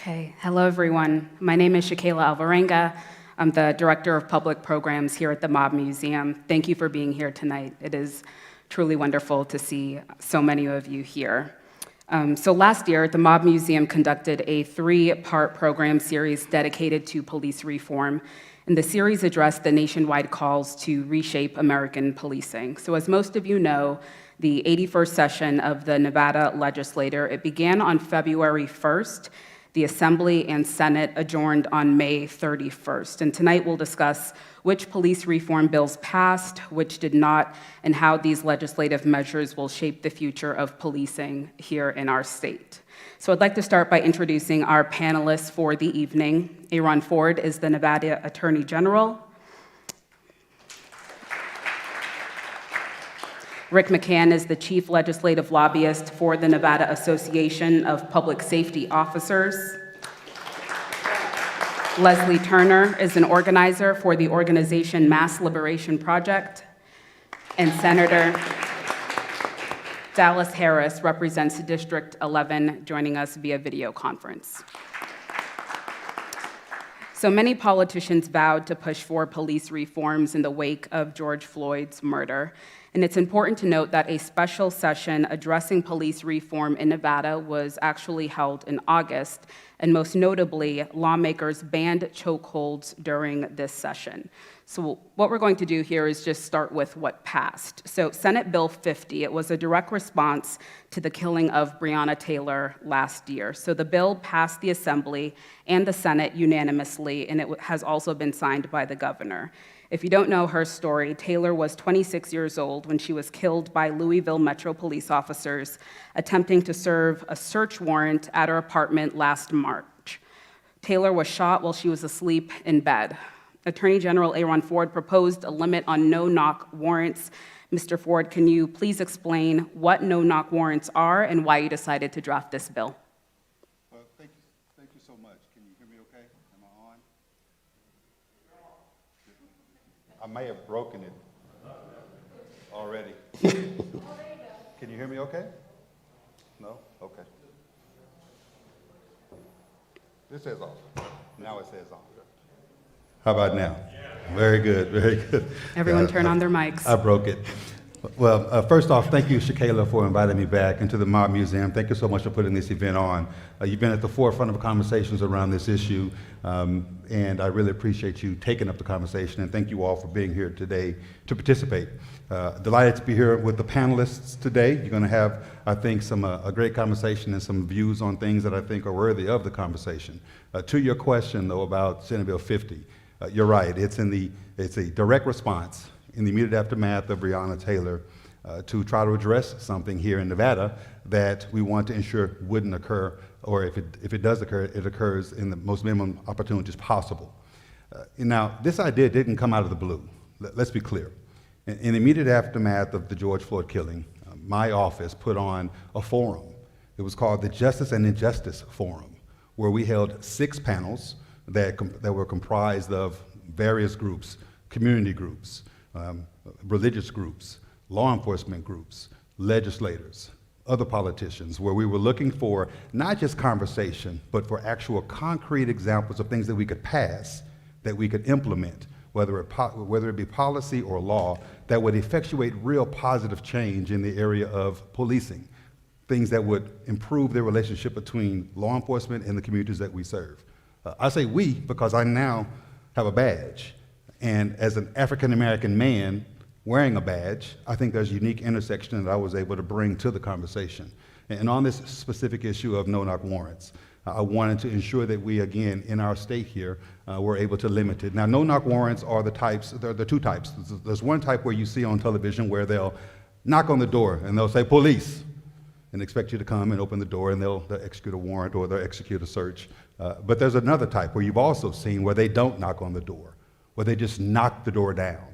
Okay, hello everyone. My name is Shakayla Alvarenga. I'm the Director of Public Programs here at the Mob Museum. Thank you for being here tonight. It is truly wonderful to see so many of you here. So last year, the Mob Museum conducted a 3-part program series dedicated to police reform, and the series addressed the nationwide calls to reshape American policing. So as most of you know, the 81st session of the Nevada legislature, it began on February 1st. The Assembly and Senate adjourned on May 31st. And tonight we'll discuss which police reform bills passed, which did not, and how these legislative measures will shape the future of policing here in our state. So I'd like to start by introducing our panelists for the evening. Aaron Ford is the Nevada Attorney General. Rick McCann is the Chief Legislative Lobbyist for the Nevada Association of Public Safety Officers. Leslie Turner is an organizer for the organization Mass Liberation Project. And Senator Dallas Harris represents District 11, joining us via video conference. So many politicians vowed to push for police reforms in the wake of George Floyd's murder. And it's important to note that a special session addressing police reform in Nevada was actually held in August, and most notably, lawmakers banned chokeholds during this session. So what we're going to do here is just start with what passed. So Senate Bill 50, it was a direct response to the killing of Breonna Taylor last year. So the bill passed the Assembly and the Senate unanimously, and it has also been signed by the governor. If you don't know her story, Taylor was 26 years old when she was killed by Louisville Metro police officers attempting to serve a search warrant at her apartment last March. Taylor was shot while she was asleep in bed. Attorney General Aaron Ford proposed a limit on no-knock warrants. Mr. Ford, can you please explain what no-knock warrants are and why you decided to draft this bill? Well, thank you so much. Can you hear me okay? Am I on? I may have broken it already. Can you hear me okay? No? Okay. This says off. Now it says on. How about now? Very good, very good. Everyone turn on their mics. I broke it. Well, first off, thank you, Shakayla, for inviting me back into the Mob Museum. Thank you so much for putting this event on. You've been at the forefront of conversations around this issue, and I really appreciate you taking up the conversation, and thank you all for being here today to participate. Delighted to be here with the panelists today. You're going to have, I think, a great conversation and some views on things that I think are worthy of the conversation. To your question, though, about Senate Bill 50, you're right. It's a direct response in the immediate aftermath of Breonna Taylor to try to address something here in Nevada that we want to ensure wouldn't occur, or if it does occur, it occurs in the most minimum opportunities possible. Now, this idea didn't come out of the blue. Let's be clear. In the immediate aftermath of the George Floyd killing, my office put on a forum. It was called the Justice and Injustice Forum, where we held 6 panels that were comprised of various groups, community groups, religious groups, law enforcement groups, legislators, other politicians, where we were looking for not just conversation, but for actual concrete examples of things that we could pass, that we could implement, whether it be policy or law, that would effectuate real positive change in the area of policing, things that would improve the relationship between law enforcement and the communities that we serve. I say we because I now have a badge. And as an African-American man wearing a badge, I think there's a unique intersection that I was able to bring to the conversation. And on this specific issue of no-knock warrants, I wanted to ensure that we, again, in our state here, were able to limit it. Now, no-knock warrants are the types, there are 2 types. There's one type where you see on television where they'll knock on the door and they'll say, police, and expect you to come and open the door and they'll execute a warrant or they'll execute a search. But there's another type where you've also seen where they don't knock on the door, where they just knock the door down.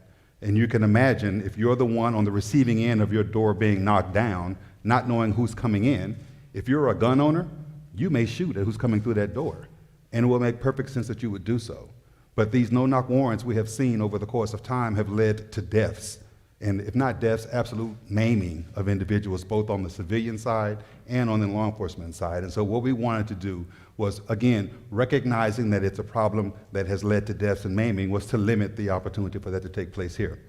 And you can imagine if you're the one on the receiving end of your door being knocked down, not knowing who's coming in, if you're a gun owner, you may shoot at who's coming through that door. And it will make perfect sense that you would do so. But these no-knock warrants we have seen over the course of time have led to deaths and if not deaths, absolute maiming of individuals, both on the civilian side and on the law enforcement side. And so what we wanted to do was, again, recognizing that it's a problem that has led to deaths and maiming, was to limit the opportunity for that to take place here.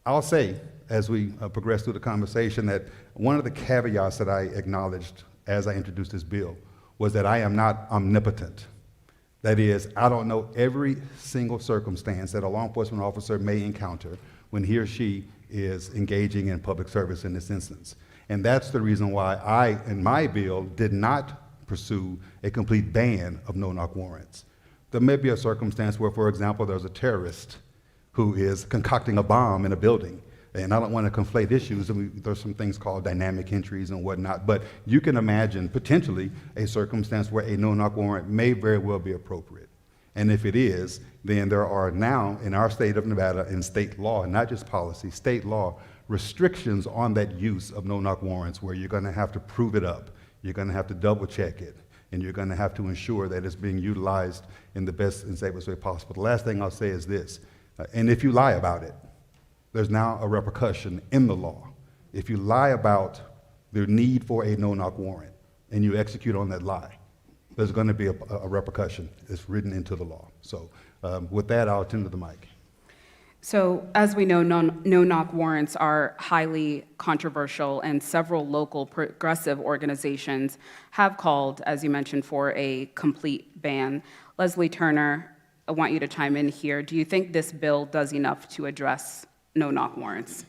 I'll say, as we progress through the conversation, that one of the caveats that I acknowledged as I introduced this bill was that I am not omnipotent. That is, I don't know every single circumstance that a law enforcement officer may encounter when he or she is engaging in public service in this instance. And that's the reason why I, in my bill, did not pursue a complete ban of no-knock warrants. There may be a circumstance where, for example, there's a terrorist who is concocting a bomb in a building. And I don't want to conflate issues. I mean, there's some things called dynamic entries and whatnot, but you can imagine potentially a circumstance where a no-knock warrant may very well be appropriate. And if it is, then there are now in our state of Nevada, in state law, not just policy, state law, restrictions on that use of no-knock warrants where you're going to have to prove it up, you're going to have to double check it, and you're going to have to ensure that it's being utilized in the best and safest way possible. The last thing I'll say is this, and if you lie about it, there's now a repercussion in the law. If you lie about the need for a no-knock warrant and you execute on that lie, there's going to be a repercussion. It's written into the law. So with that, I'll attend to the mic. So as we know, no-knock warrants are highly controversial, and several local progressive organizations have called, as you mentioned, for a complete ban. Leslie Turner, I want you to chime in here. Do you think this bill does enough to address no-knock warrants?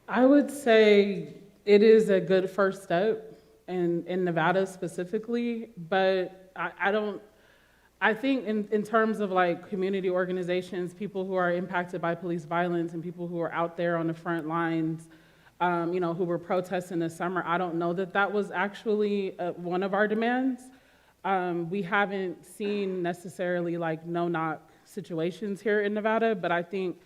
I would say it is a good first step in Nevada specifically, but I think in terms of like community organizations, people who are impacted by police violence and people who are out there on the front lines, who were protesting this summer, I don't know that that was actually one of our demands. We haven't seen necessarily like no-knock situations here in Nevada, but I think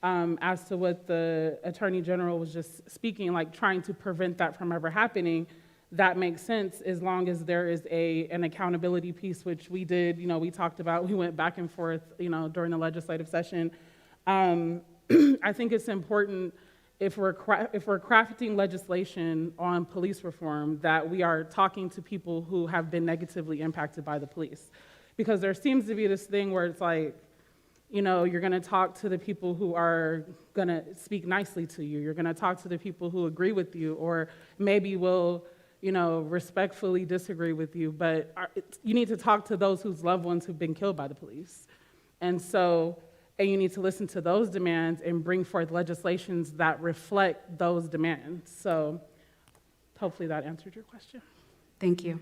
as to what the Attorney General was just speaking, like trying to prevent that from ever happening, that makes sense as long as there is an accountability piece, which we did, we talked about, we went back and forth, during the legislative session. I think it's important if we're crafting legislation on police reform that we are talking to people who have been negatively impacted by the police. Because there seems to be this thing where it's like, you're gonna talk to the people who are gonna speak nicely to you. You're gonna talk to the people who agree with you, or maybe will, respectfully disagree with you, but you need to talk to those whose loved ones have been killed by the police. And you need to listen to those demands and bring forth legislations that reflect those demands. So hopefully that answered your question. Thank you.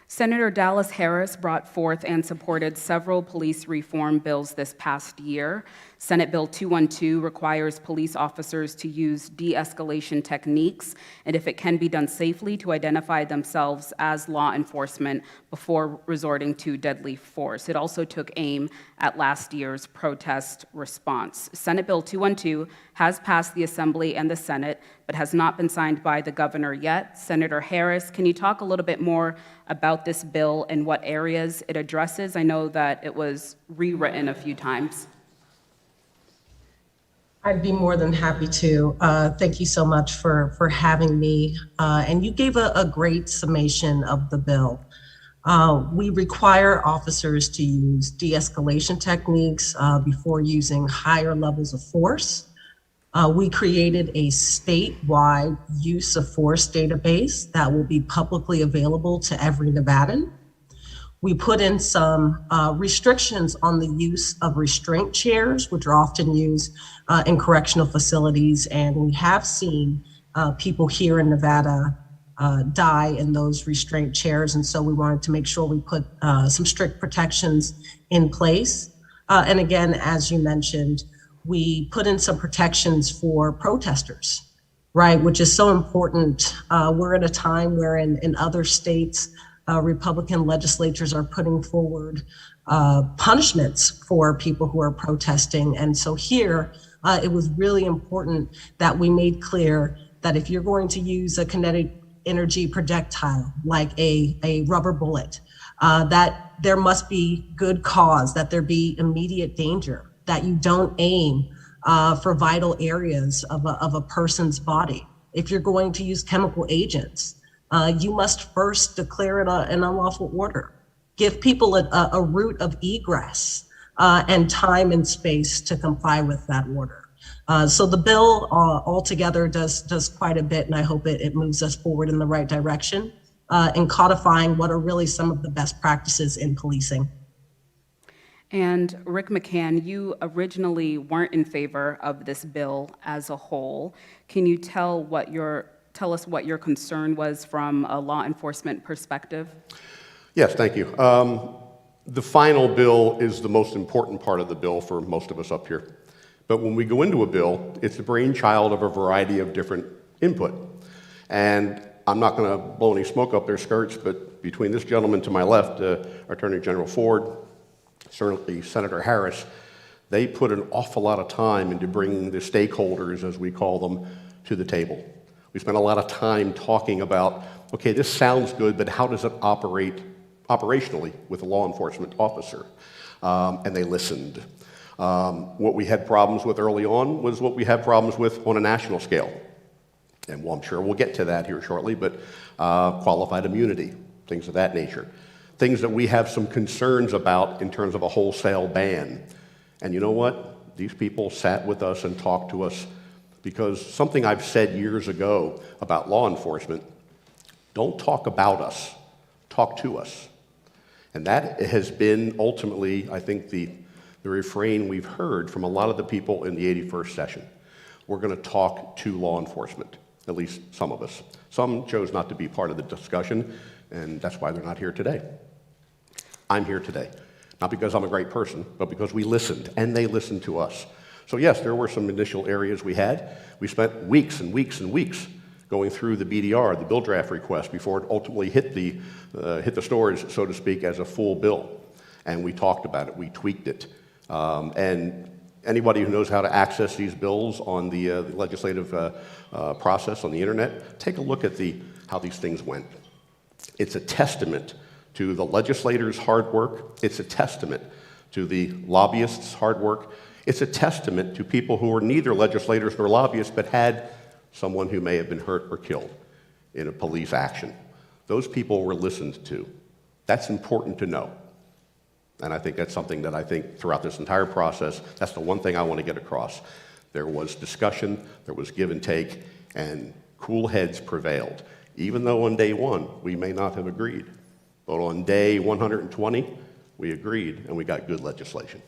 Senator Dallas Harris brought forth and supported several police reform bills this past year. Senate Bill 212 requires police officers to use de-escalation techniques, and if it can be done safely, to identify themselves as law enforcement before resorting to deadly force. It also took aim at last year's protest response. Senate Bill 212 has passed the Assembly and the Senate, but has not been signed by the governor yet. Senator Harris, can you talk a little bit more about this bill and what areas it addresses? I know that it was rewritten a few times. I'd be more than happy to. Thank you so much for having me. And you gave a great summation of the bill. We require officers to use de-escalation techniques before using higher levels of force. We created a statewide use of force database that will be publicly available to every Nevadan. We put in some restrictions on the use of restraint chairs, which are often used in correctional facilities. And we have seen people here in Nevada die in those restraint chairs. And so we wanted to make sure we put some strict protections in place. And again, as you mentioned, we put in some protections for protesters, right? Which is so important. We're at a time where in other states, Republican legislatures are putting forward punishments for people who are protesting. And so here, it was really important that we made clear that if you're going to use a kinetic energy projectile, like a rubber bullet, that there must be good cause, that there be immediate danger, that you don't aim for vital areas of a person's body. If you're going to use chemical agents, you must first declare it an unlawful order. Give people a route of egress and time and space to comply with that order. So the bill altogether does quite a bit, and I hope it moves us forward in the right direction in codifying what are really some of the best practices in policing. And Rick McCann, you originally weren't in favor of this bill as a whole. Can you tell us what your concern was from a law enforcement perspective? Yes, thank you. The final bill is the most important part of the bill for most of us up here. But when we go into a bill, it's the brainchild of a variety of different input. And I'm not going to blow any smoke up their skirts, but between this gentleman to my left, Attorney General Ford, certainly Senator Harris, they put an awful lot of time into bringing the stakeholders, as we call them, to the table. We spent a lot of time talking about, okay, this sounds good, but how does it operate operationally with a law enforcement officer? And they listened. What we had problems with early on was what we have problems with on a national scale. And well, I'm sure we'll get to that here shortly, but qualified immunity, things of that nature. Things that we have some concerns about in terms of a wholesale ban. And you know what? These people sat with us and talked to us because something I've said years ago about law enforcement, don't talk about us, talk to us. And that has been ultimately, I think, the refrain we've heard from a lot of the people in the 81st session. We're going to talk to law enforcement, at least some of us. Some chose not to be part of the discussion, and that's why they're not here today. I'm here today, not because I'm a great person, but because we listened, and they listened to us. So yes, there were some initial areas we had. We spent weeks and weeks and weeks going through the BDR, the bill draft request, before it ultimately hit the stores, so to speak, as a full bill. And we talked about it, we tweaked it. And anybody who knows how to access these bills on the legislative process on the internet, take a look at how these things went. It's a testament to the legislators' hard work. It's a testament to the lobbyists' hard work. It's a testament to people who were neither legislators nor lobbyists, but had someone who may have been hurt or killed in a police action. Those people were listened to. That's important to know. And I think that's something that I think throughout this entire process, that's the one thing I want to get across. There was discussion, there was give and take, and cool heads prevailed. Even though on day one, we may not have agreed. But on day 120, we agreed, and we got good legislation.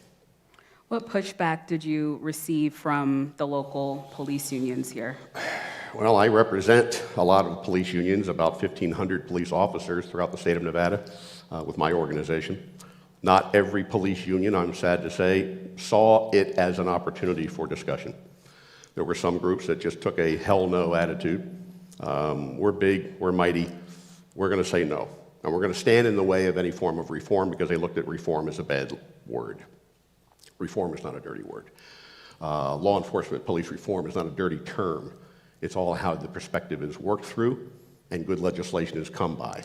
What pushback did you receive from the local police unions here? Well, I represent a lot of police unions, about 1,500 police officers throughout the state of Nevada with my organization. Not every police union, I'm sad to say, saw it as an opportunity for discussion. There were some groups that just took a hell no attitude. We're big, we're mighty, we're going to say no. And we're going to stand in the way of any form of reform because they looked at reform as a bad word. Reform is not a dirty word. Law enforcement, police reform is not a dirty term. It's all how the perspective is worked through and good legislation is come by.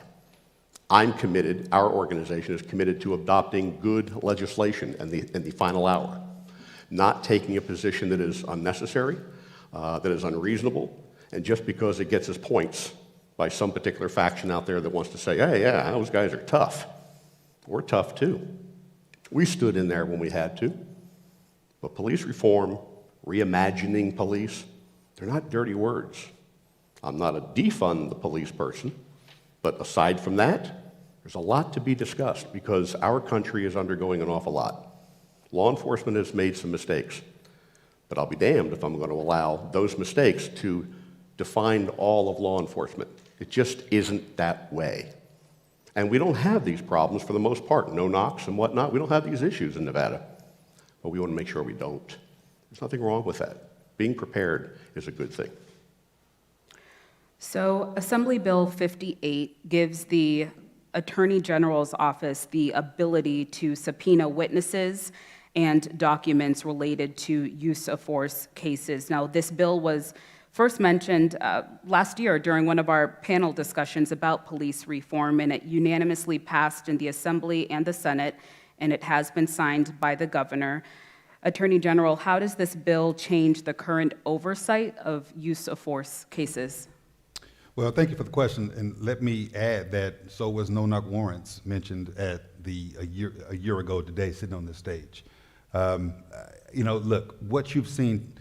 I'm committed, our organization is committed to adopting good legislation in the final hour, not taking a position that is unnecessary, that is unreasonable, and just because it gets us points by some particular faction out there that wants to say, hey, yeah, those guys are tough. We're tough too. We stood in there when we had to. But police reform, reimagining police, they're not dirty words. I'm not a defund the police person, but aside from that, there's a lot to be discussed because our country is undergoing an awful lot. Law enforcement has made some mistakes, but I'll be damned if I'm going to allow those mistakes to define all of law enforcement. It just isn't that way. And we don't have these problems for the most part, no knocks and whatnot. We don't have these issues in Nevada, but we want to make sure we don't. There's nothing wrong with that. Being prepared is a good thing. So Assembly Bill 58 gives the Attorney General's office the ability to subpoena witnesses and documents related to use of force cases. Now, this bill was first mentioned last year during one of our panel discussions about police reform, and it unanimously passed in the Assembly and the Senate, and it has been signed by the governor. Attorney General, how does this bill change the current oversight of use of force cases? Well, thank you for the question, and let me add that so was no-knock warrants mentioned at a year ago today, sitting on this stage. Look, what you've seen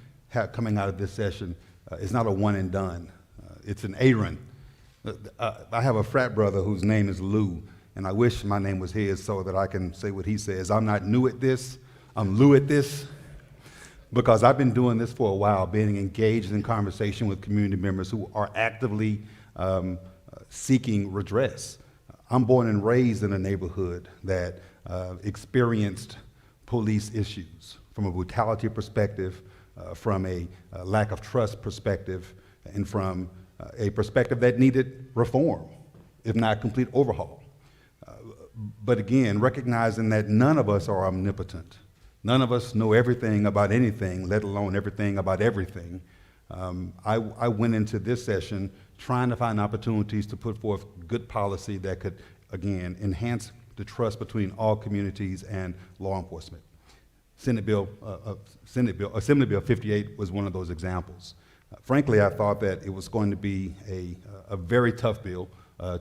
coming out of this session is not a one and done. It's an Aaron. I have a frat brother whose name is Lou, and I wish my name was his so that I can say what he says. I'm not new at this. I'm Lou at this, because I've been doing this for a while, being engaged in conversation with community members who are actively seeking redress. I'm born and raised in a neighborhood that experienced police issues from a brutality perspective, from a lack of trust perspective, and from a perspective that needed reform, if not complete overhaul. But again, recognizing that none of us are omnipotent. None of us know everything about anything, let alone everything about everything. I went into this session trying to find opportunities to put forth good policy that could, again, enhance the trust between all communities and law enforcement. Assembly Bill 58 was one of those examples. Frankly, I thought that it was going to be a very tough bill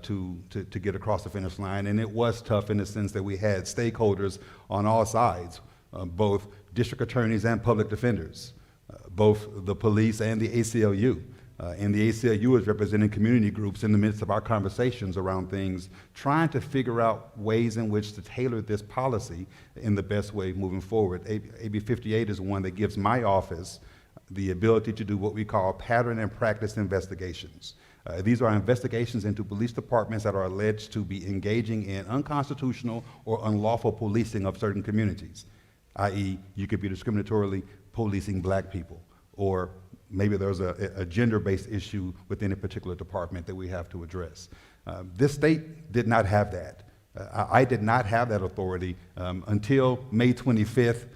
to get across the finish line, and it was tough in the sense that we had stakeholders on all sides, both district attorneys and public defenders, both the police and the ACLU. And the ACLU is representing community groups in the midst of our conversations around things, trying to figure out ways in which to tailor this policy in the best way moving forward. AB 58 is one that gives my office the ability to do what we call pattern and practice investigations. These are investigations into police departments that are alleged to be engaging in unconstitutional or unlawful policing of certain communities, i.e., you could be discriminatorily policing black people, or maybe there's a gender-based issue within a particular department that we have to address. This state did not have that. I did not have that authority until May 25th,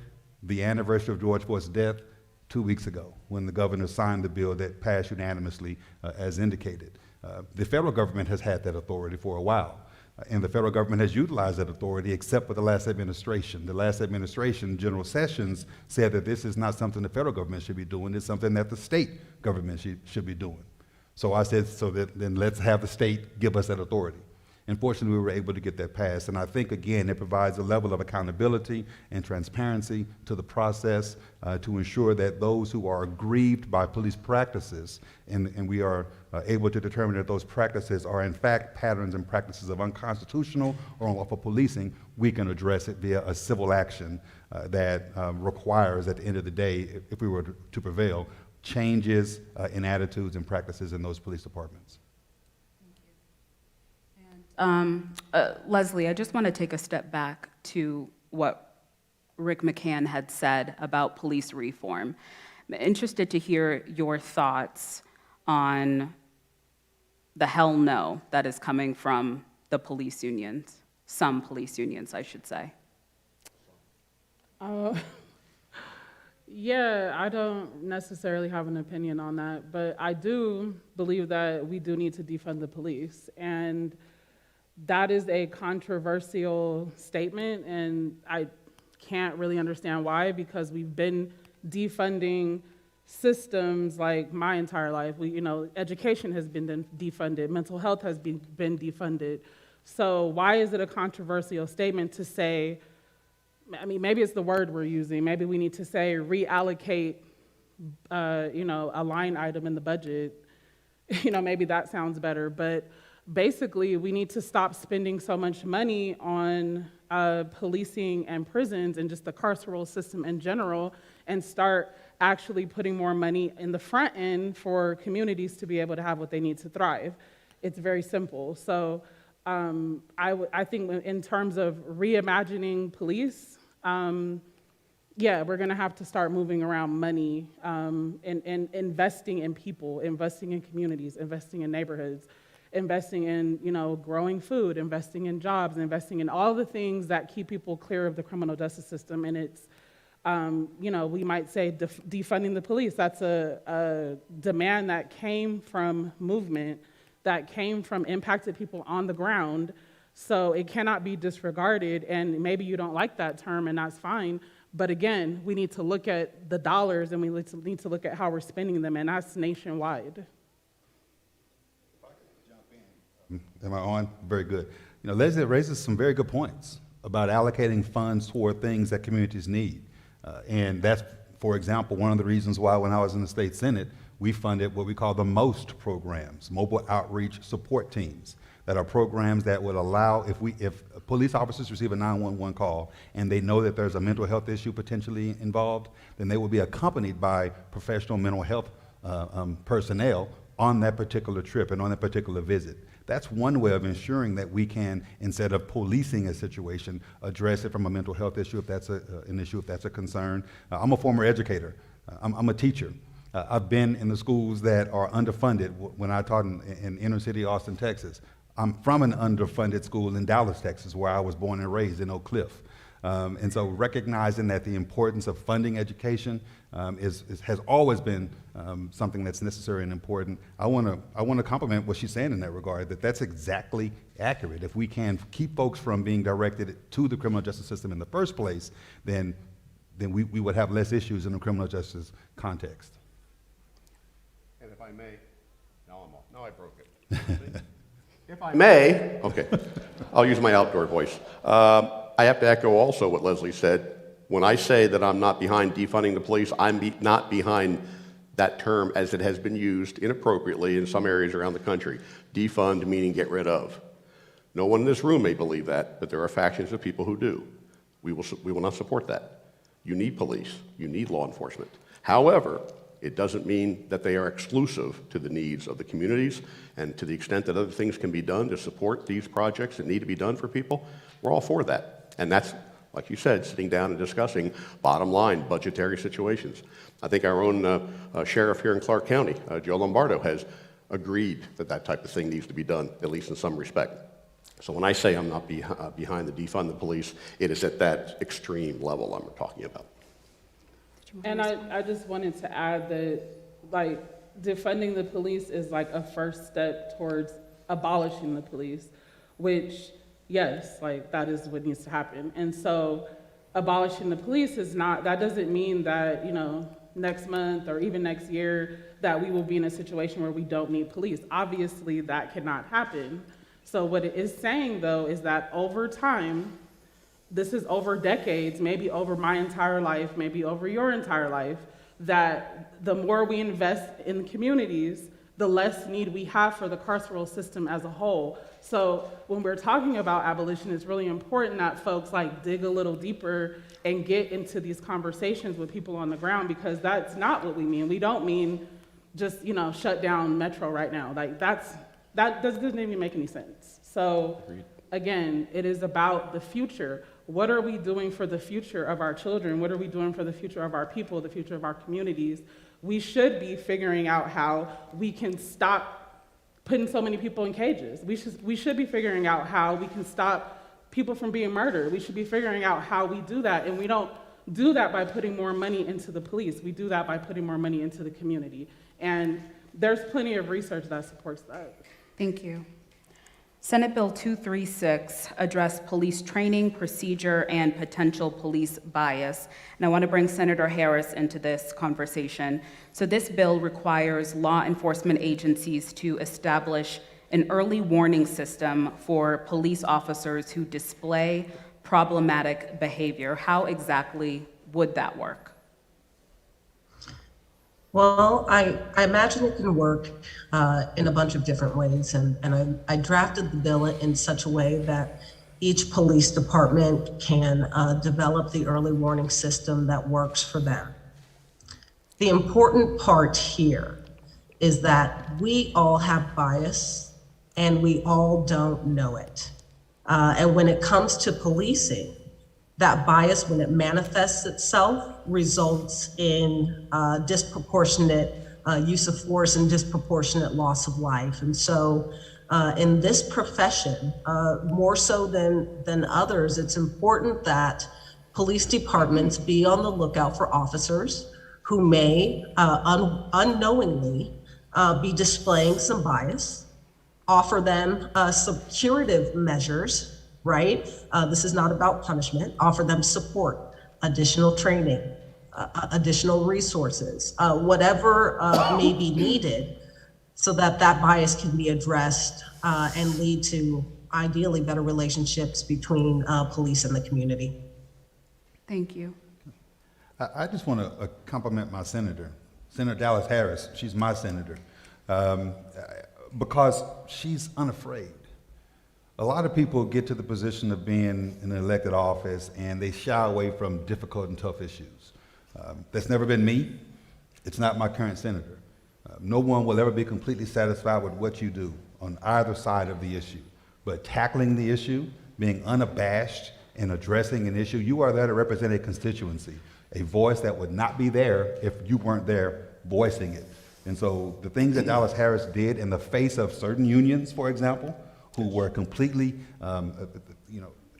the anniversary of George Floyd's death, 2 weeks ago, when the governor signed the bill that passed unanimously as indicated. The federal government has had that authority for a while, and the federal government has utilized that authority except for the last administration. The last administration, General Sessions, said that this is not something the federal government should be doing, it's something that the state government should be doing. So I said, then let's have the state give us that authority. And fortunately, we were able to get that passed. And I think, again, it provides a level of accountability and transparency to the process to ensure that those who are aggrieved by police practices, and we are able to determine that those practices are in fact patterns and practices of unconstitutional or unlawful policing, we can address it via a civil action that requires, at the end of the day, if we were to prevail, changes in attitudes and practices in those police departments. Leslie, I just want to take a step back to what Rick McCann had said about police reform. I'm interested to hear your thoughts on the hell no that is coming from the police unions, some police unions, I should say. Yeah, I don't necessarily have an opinion on that, but I do believe that we do need to defund the police. And that is a controversial statement, and I can't really understand why, because we've been defunding systems like my entire life. Education has been defunded, mental health has been defunded. So why is it a controversial statement to say, maybe it's the word we're using, maybe we need to say reallocate, a line item in the budget. Maybe that sounds better, but basically, we need to stop spending so much money on policing and prisons and just the carceral system in general, and start actually putting more money in the front end for communities to be able to have what they need to thrive. It's very simple. So I think in terms of reimagining police, yeah, we're gonna have to start moving around money and investing in people, investing in communities, investing in neighborhoods, investing in, growing food, investing in jobs, investing in all the things that keep people clear of the criminal justice system. And it's, we might say defunding the police. That's a demand that came from movement, that came from impacted people on the ground. So it cannot be disregarded. And maybe you don't like that term, and that's fine, But again, we need to look at the dollars and we need to look at how we're spending them, and that's nationwide. Am I on? Very good. You know, Leslie raises some very good points about allocating funds toward things that communities need. And that's, for example, one of the reasons why when I was in the state Senate, we funded what we call the MOST programs, mobile outreach support teams, that are programs that would allow, if police officers receive a 911 call and they know that there's a mental health issue potentially involved, then they will be accompanied by professional mental health personnel on that particular trip and on that particular visit. That's one way of ensuring that we can, instead of policing a situation, address it from a mental health issue if that's an issue, if that's a concern. I'm a former educator. I'm a teacher. I've been in the schools that are underfunded when I taught in inner city Austin, Texas. I'm from an underfunded school in Dallas, Texas, where I was born and raised in Oak Cliff. And so recognizing that the importance of funding education has always been something that's necessary and important. I want to compliment what she's saying in that regard, that's exactly accurate. If we can keep folks from being directed to the criminal justice system in the first place, then we would have less issues in the criminal justice context. And if I may, now I broke it. If I may, okay, I'll use my outdoor voice. I have to echo also what Leslie said. When I say that I'm not behind defunding the police, I'm not behind that term as it has been used inappropriately in some areas around the country. Defund meaning get rid of. No one in this room may believe that, but there are factions of people who do. We will not support that. You need police. You need law enforcement. However, it doesn't mean that they are exclusive to the needs of the communities, and to the extent that other things can be done to support these projects that need to be done for people, we're all for that. And that's, like you said, sitting down and discussing bottom line budgetary situations. I think our own sheriff here in Clark County, Joe Lombardo, has agreed that that type of thing needs to be done, at least in some respect. So when I say I'm not behind the defund the police, it is at that extreme level I'm talking about. And I just wanted to add that, like, defunding the police is like a first step towards abolishing the police, which, yes, like, that is what needs to happen. And so abolishing the police is not, that doesn't mean that, you know, next month or even next year that we will be in a situation where we don't need police. Obviously, that cannot happen. So what it is saying, though, is that over time, this is over decades, maybe over my entire life, maybe over your entire life, that the more we invest in communities, the less need we have for the carceral system as a whole. So when we're talking about abolition, it's really important that folks like dig a little deeper and get into these conversations with people on the ground, because that's not what we mean. We don't mean just, you know, shut down Metro right now. Like that doesn't even make any sense. So again, it is about the future. What are we doing for the future of our children? What are we doing for the future of our people, the future of our communities? We should be figuring out how we can stop putting so many people in cages. We should be figuring out how we can stop people from being murdered. We should be figuring out how we do that. And we don't do that by putting more money into the police. We do that by putting more money into the community. And there's plenty of research that supports that. Thank you. Senate Bill 236 addressed police training, procedure, and potential police bias. And I want to bring Senator Harris into this conversation. So this bill requires law enforcement agencies to establish an early warning system for police officers who display problematic behavior. How exactly would that work? Well, I imagine it can work in a bunch of different ways, and I drafted the bill in such a way that each police department can develop the early warning system that works for them. The important part here is that we all have bias and we all don't know it. And when it comes to policing, that bias, when it manifests itself, results in disproportionate use of force and disproportionate loss of life. And so in this profession, more so than others, it's important that police departments be on the lookout for officers who may unknowingly be displaying some bias, offer them some curative measures, right? This is not about punishment. Offer them support. additional training, additional resources, whatever may be needed so that that bias can be addressed and lead to ideally better relationships between police and the community. Thank you. I just want to compliment my senator, Senator Dallas Harris. She's my senator, because she's unafraid. A lot of people get to the position of being in an elected office and they shy away from difficult and tough issues. That's never been me. It's not my current senator. No one will ever be completely satisfied with what you do on either side of the issue. But tackling the issue, being unabashed and addressing an issue, you are there to represent a constituency, a voice that would not be there if you weren't there voicing it. And so the things that Dallas Harris did in the face of certain unions, for example, who were completely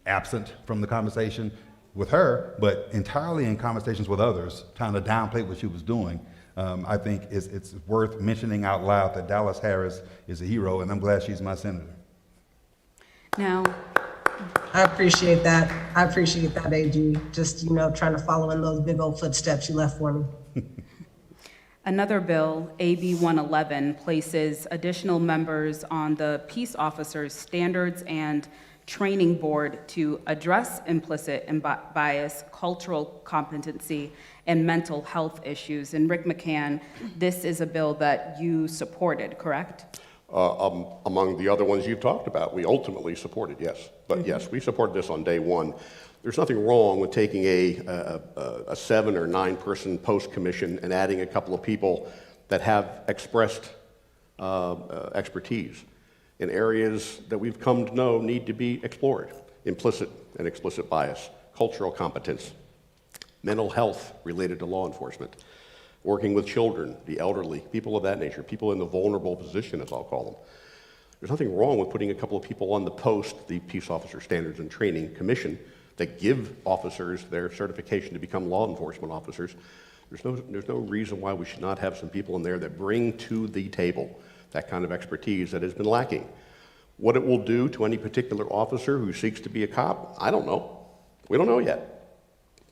absent from the conversation with her, but entirely in conversations with others, trying to downplay what she was doing, I think it's worth mentioning out loud that Dallas Harris is a hero, and I'm glad she's my senator. Now, I appreciate that. I appreciate that, AG. Just, trying to follow in those big old footsteps you left for me. another bill, AB 111, places additional members on the Peace Officers Standards and Training Board to address implicit bias, cultural competency, and mental health issues. And Rick McCann, this is a bill that you supported, correct? Among the other ones you've talked about, we ultimately supported, yes. But yes, we supported this on day one. There's nothing wrong with taking a 7 or 9 person post commission and adding a couple of people that have expressed expertise in areas that we've come to know need to be explored. Implicit and explicit bias, cultural competence, mental health related to law enforcement, working with children, the elderly, people of that nature, people in the vulnerable position, as I'll call them. There's nothing wrong with putting a couple of people on the post, the Peace Officer Standards and Training Commission, that give officers their certification to become law enforcement officers. There's no reason why we should not have some people in there that bring to the table that kind of expertise that has been lacking. What it will do to any particular officer who seeks to be a cop, I don't know. We don't know yet.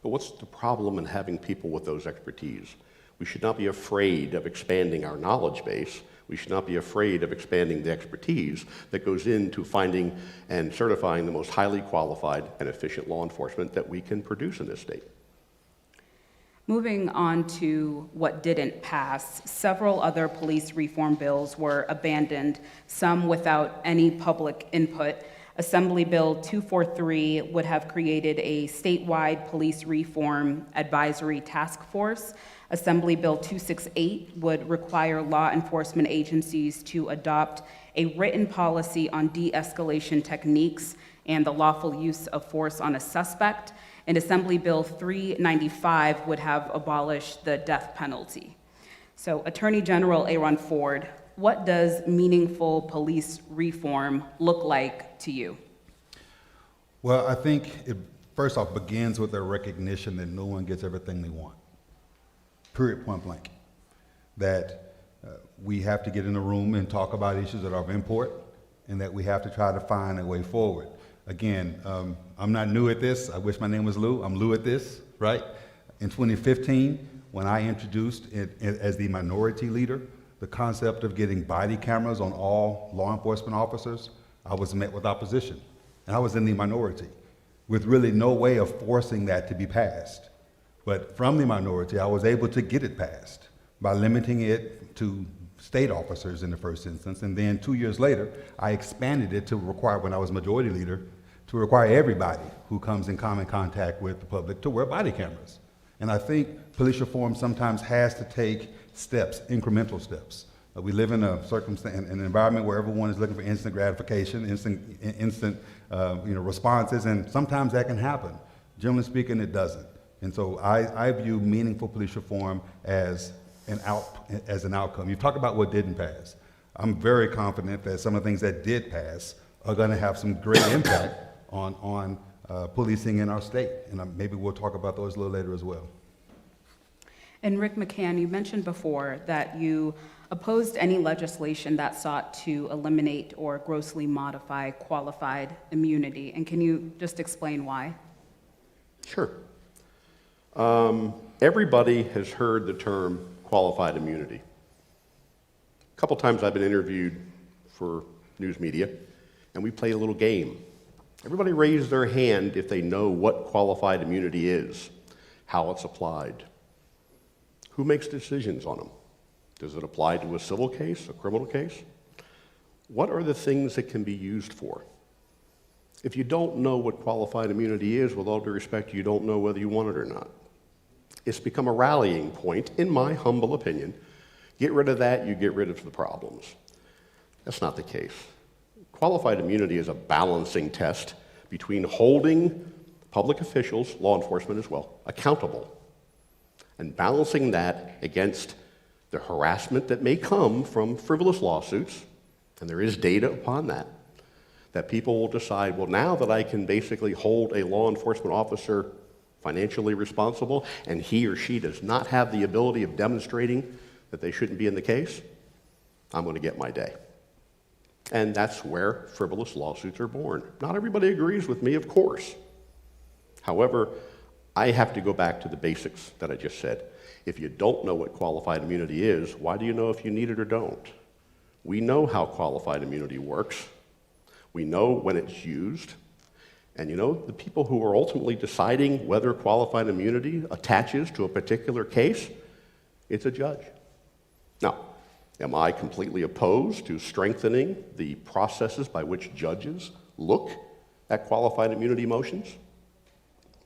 But what's the problem in having people with those expertise? We should not be afraid of expanding our knowledge base. We should not be afraid of expanding the expertise that goes into finding and certifying the most highly qualified and efficient law enforcement that we can produce in this state. Moving on to what didn't pass, several other police reform bills were abandoned, some without any public input. Assembly Bill 243 would have created a statewide police reform advisory task force. Assembly Bill 268 would require law enforcement agencies to adopt a written policy on de-escalation techniques and the lawful use of force on a suspect. And Assembly Bill 395 would have abolished the death penalty. So Attorney General Aaron Ford, what does meaningful police reform look like to you? Well, I think it first off begins with a recognition that no one gets everything they want. Period, point blank. That we have to get in a room and talk about issues that are of import, and that we have to try to find a way forward. Again, I'm not new at this. I wish my name was Lou. I'm Lou at this, right? In 2015, when I introduced it as the minority leader, the concept of getting body cameras on all law enforcement officers, I was met with opposition. And I was in the minority, with really no way of forcing that to be passed. But from the minority, I was able to get it passed by limiting it to state officers in the first instance. And then 2 years later, I expanded it to require, when I was majority leader, to require everybody who comes in common contact with the public to wear body cameras. And I think police reform sometimes has to take steps, incremental steps. We live in a circumstance, an environment where everyone is looking for instant gratification, instant responses, and sometimes that can happen. Generally speaking, it doesn't. And so I view meaningful police reform as an outcome. You've talked about what didn't pass. I'm very confident that some of the things that did pass are going to have some great impact on policing in our state. And maybe we'll talk about those a little later as well. And Rick McCann, you mentioned before that you opposed any legislation that sought to eliminate or grossly modify qualified immunity. And can you just explain why? Sure. Everybody has heard the term qualified immunity. A couple times I've been interviewed for news media, and we played a little game. Everybody raised their hand if they know what qualified immunity is, how it's applied. Who makes decisions on them? Does it apply to a civil case, a criminal case? What are the things it can be used for? If you don't know what qualified immunity is, with all due respect, you don't know whether you want it or not. It's become a rallying point, in my humble opinion. Get rid of that, you get rid of the problems. That's not the case. Qualified immunity is a balancing test between holding public officials, law enforcement as well, accountable, and balancing that against the harassment that may come from frivolous lawsuits, and there is data upon that, that people will decide, well, now that I can basically hold a law enforcement officer financially responsible, and he or she does not have the ability of demonstrating that they shouldn't be in the case, I'm going to get my day. And that's where frivolous lawsuits are born. Not everybody agrees with me, of course. However, I have to go back to the basics that I just said. If you don't know what qualified immunity is, why do you know if you need it or don't? We know how qualified immunity works. We know when it's used. And you know, the people who are ultimately deciding whether qualified immunity attaches to a particular case, it's a judge. Now, am I completely opposed to strengthening the processes by which judges look at qualified immunity motions?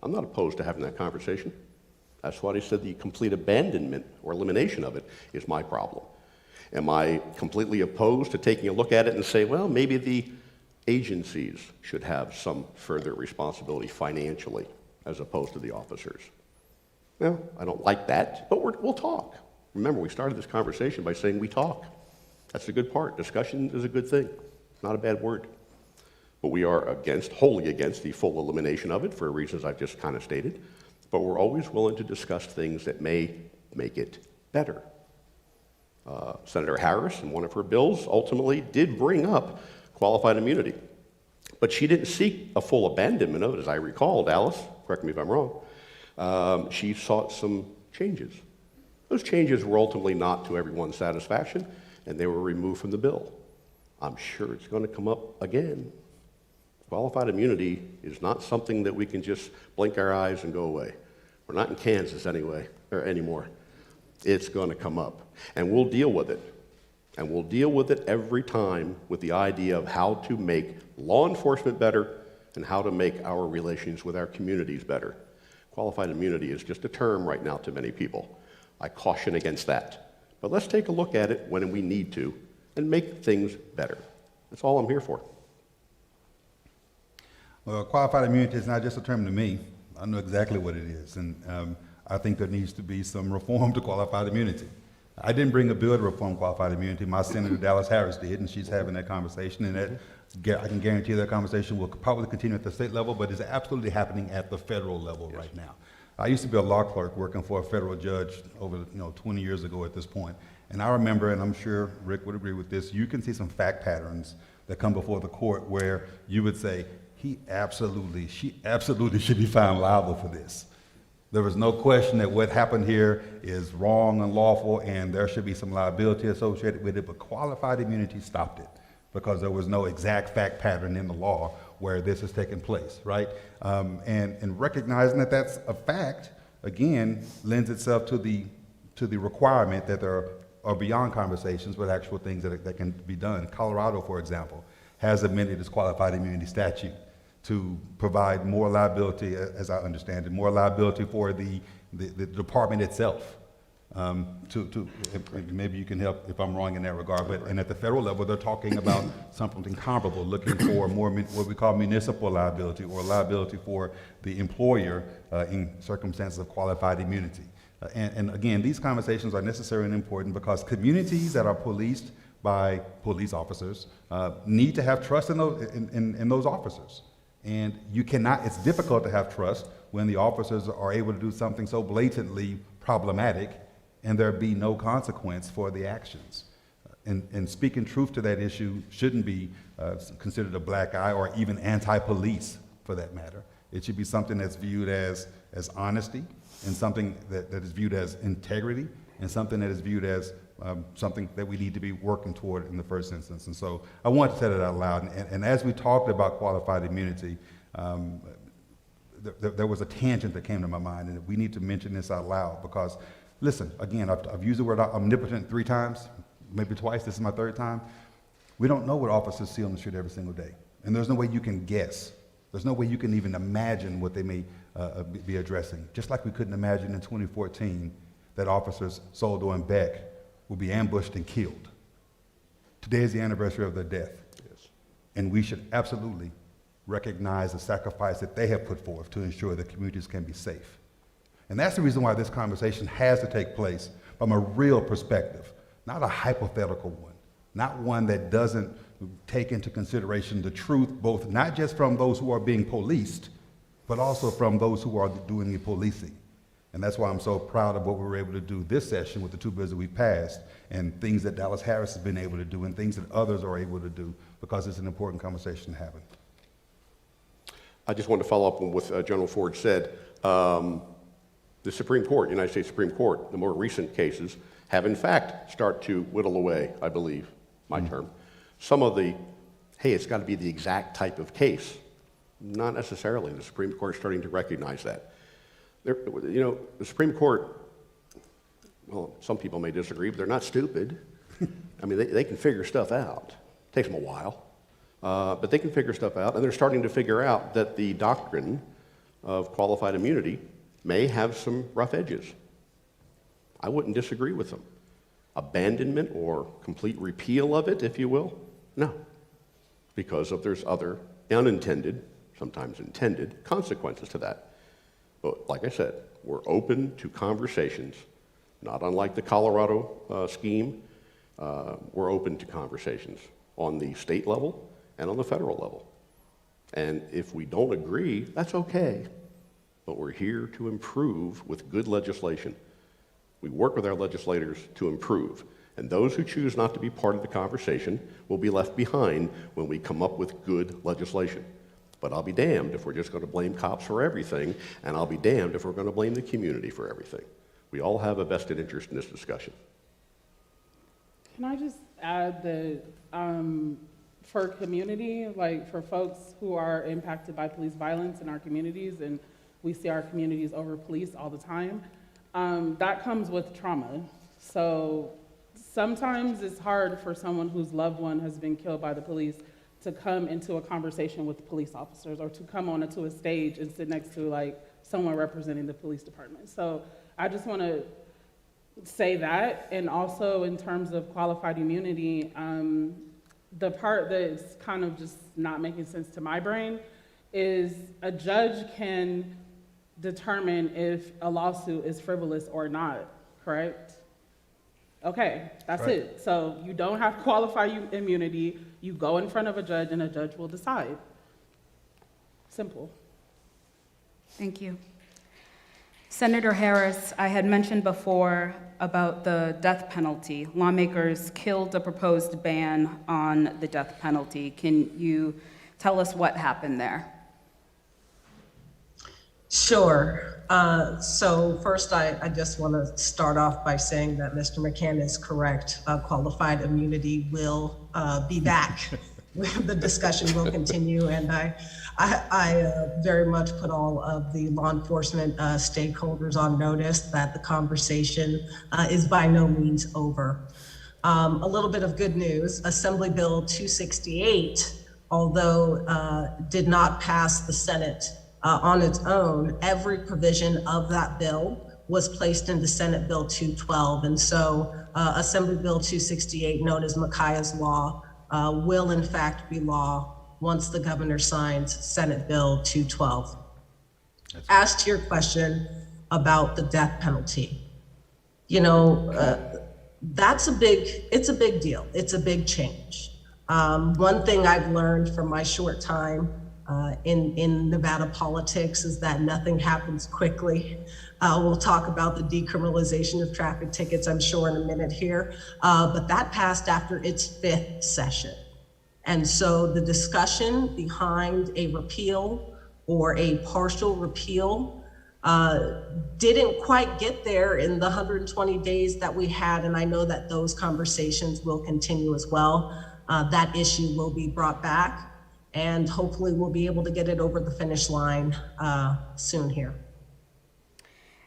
I'm not opposed to having that conversation. That's why I said the complete abandonment or elimination of it is my problem. Am I completely opposed to taking a look at it and say, well, maybe the agencies should have some further responsibility financially as opposed to the officers? Well, I don't like that, but we'll talk. Remember, we started this conversation by saying we talk. That's the good part. Discussion is a good thing, not a bad word. But we are wholly against the full elimination of it for reasons I've just kind of stated. But we're always willing to discuss things that may make it better. Senator Harris, in one of her bills, ultimately did bring up qualified immunity. But she didn't seek a full abandonment of it, as I recall, Dallas, correct me if I'm wrong. She sought some changes. Those changes were ultimately not to everyone's satisfaction, and they were removed from the bill. I'm sure it's going to come up again. Qualified immunity is not something that we can just blink our eyes and go away. We're not in Kansas anymore. It's going to come up, and we'll deal with it. And we'll deal with it every time with the idea of how to make law enforcement better and how to make our relations with our communities better. Qualified immunity is just a term right now to many people. I caution against that. But let's take a look at it when we need to and make things better. That's all I'm here for. Well, qualified immunity is not just a term to me. I know exactly what it is, and I think there needs to be some reform to qualified immunity. I didn't bring a bill to reform qualified immunity. My Senator Dallas Harris did, and she's having that conversation, and that, I can guarantee that conversation will probably continue at the state level, but it's absolutely happening at the federal level right now. I used to be a law clerk working for a federal judge over 20 years ago at this point, and I remember, and I'm sure Rick would agree with this, you can see some fact patterns that come before the court where you would say, she absolutely should be found liable for this. There was no question that what happened here is wrong, unlawful, and there should be some liability associated with it, but qualified immunity stopped it because there was no exact fact pattern in the law where this has taken place, right? And recognizing that that's a fact, again, lends itself to the requirement that there are beyond conversations, but actual things that can be done. Colorado, for example, has amended its qualified immunity statute to provide more liability, as I understand it, more liability for the department itself. Maybe you can help if I'm wrong in that regard, but and at the federal level, they're talking about something comparable, looking for more what we call municipal liability or liability for the employer in circumstances of qualified immunity. And again, these conversations are necessary and important because communities that are policed by police officers need to have trust in those officers. And you cannot, it's difficult to have trust when the officers are able to do something so blatantly problematic and there be no consequence for the actions. And speaking truth to that issue shouldn't be considered a black eye or even anti-police for that matter. It should be something that's viewed as honesty, and something that is viewed as integrity, and something that is viewed as something that we need to be working toward in the first instance. And so I want to say that out loud. And as we talked about qualified immunity, there was a tangent that came to my mind, and we need to mention this out loud because, listen, again, I've used the word omnipotent 3 times, maybe twice. This is my 3rd time. We don't know what officers see on the street every single day, and there's no way you can guess. There's no way you can even imagine what they may be addressing. Just like we couldn't imagine in 2014 that officers Soldo and Beck will be ambushed and killed. Today is the anniversary of their death. Yes. And we should absolutely recognize the sacrifice that they have put forth to ensure that communities can be safe. And that's the reason why this conversation has to take place from a real perspective, not a hypothetical one, not one that doesn't take into consideration the truth, both not just from those who are being policed, but also from those who are doing the policing. And that's why I'm so proud of what we were able to do this session with the 2 bills that we passed, and things that Dallas Harris has been able to do, and things that others are able to do, because it's an important conversation to have. I just want to follow up on what General Ford said. The Supreme Court, United States Supreme Court, the more recent cases have in fact started to whittle away, I believe, my term, some of the, hey, it's got to be the exact type of case. Not necessarily. The Supreme Court is starting to recognize that. The Supreme Court, well, some people may disagree, but they're not stupid. I mean, they can figure stuff out. It takes them a while, but they can figure stuff out, and they're starting to figure out that the doctrine of qualified immunity may have some rough edges. I wouldn't disagree with them. Abandonment or complete repeal of it, if you will, no, because there's other unintended, sometimes intended, consequences to that. But like I said, we're open to conversations, not unlike the Colorado scheme. We're open to conversations on the state level and on the federal level. And if we don't agree, that's okay. But we're here to improve with good legislation. We work with our legislators to improve. And those who choose not to be part of the conversation will be left behind when we come up with good legislation. But I'll be damned if we're just going to blame cops for everything, and I'll be damned if we're going to blame the community for everything. We all have a vested interest in this discussion. Can I just add that for community, like for folks who are impacted by police violence in our communities, and we see our communities over-policed all the time, that comes with trauma. So sometimes it's hard for someone whose loved one has been killed by the police to come into a conversation with police officers, or to come onto a stage and sit next to like someone representing the police department. So I just want to say that. And also in terms of qualified immunity, the part that's kind of just not making sense to my brain is a judge can determine if a lawsuit is frivolous or not, correct? Okay, that's Right. it. So you don't have qualified immunity. You go in front of a judge and a judge will decide. Simple. Thank you. Senator Harris, I had mentioned before about the death penalty. Lawmakers killed a proposed ban on the death penalty. Can you tell us what happened there? Sure. So first, I just want to start off by saying that Mr. McCann is correct. Qualified immunity will be back. The discussion will continue, and I very much put all of the law enforcement stakeholders on notice that the conversation is by no means over. A little bit of good news: Assembly Bill 268, although did not pass the Senate on its own, every provision of that bill was placed into Senate Bill 212. And so Assembly Bill 268, known as Micaiah's Law, will in fact be law once the governor signs Senate Bill 212. As to your question about the death penalty, you know, it's a big deal. It's a big change. One thing I've learned from my short time in Nevada politics is that nothing happens quickly. We'll talk about the decriminalization of traffic tickets, I'm sure, in a minute here, but that passed after its 5th session. And so the discussion behind a repeal or a partial repeal. Didn't quite get there in the 120 days that we had, and I know that those conversations will continue as well. That issue will be brought back, and hopefully we'll be able to get it over the finish line soon here.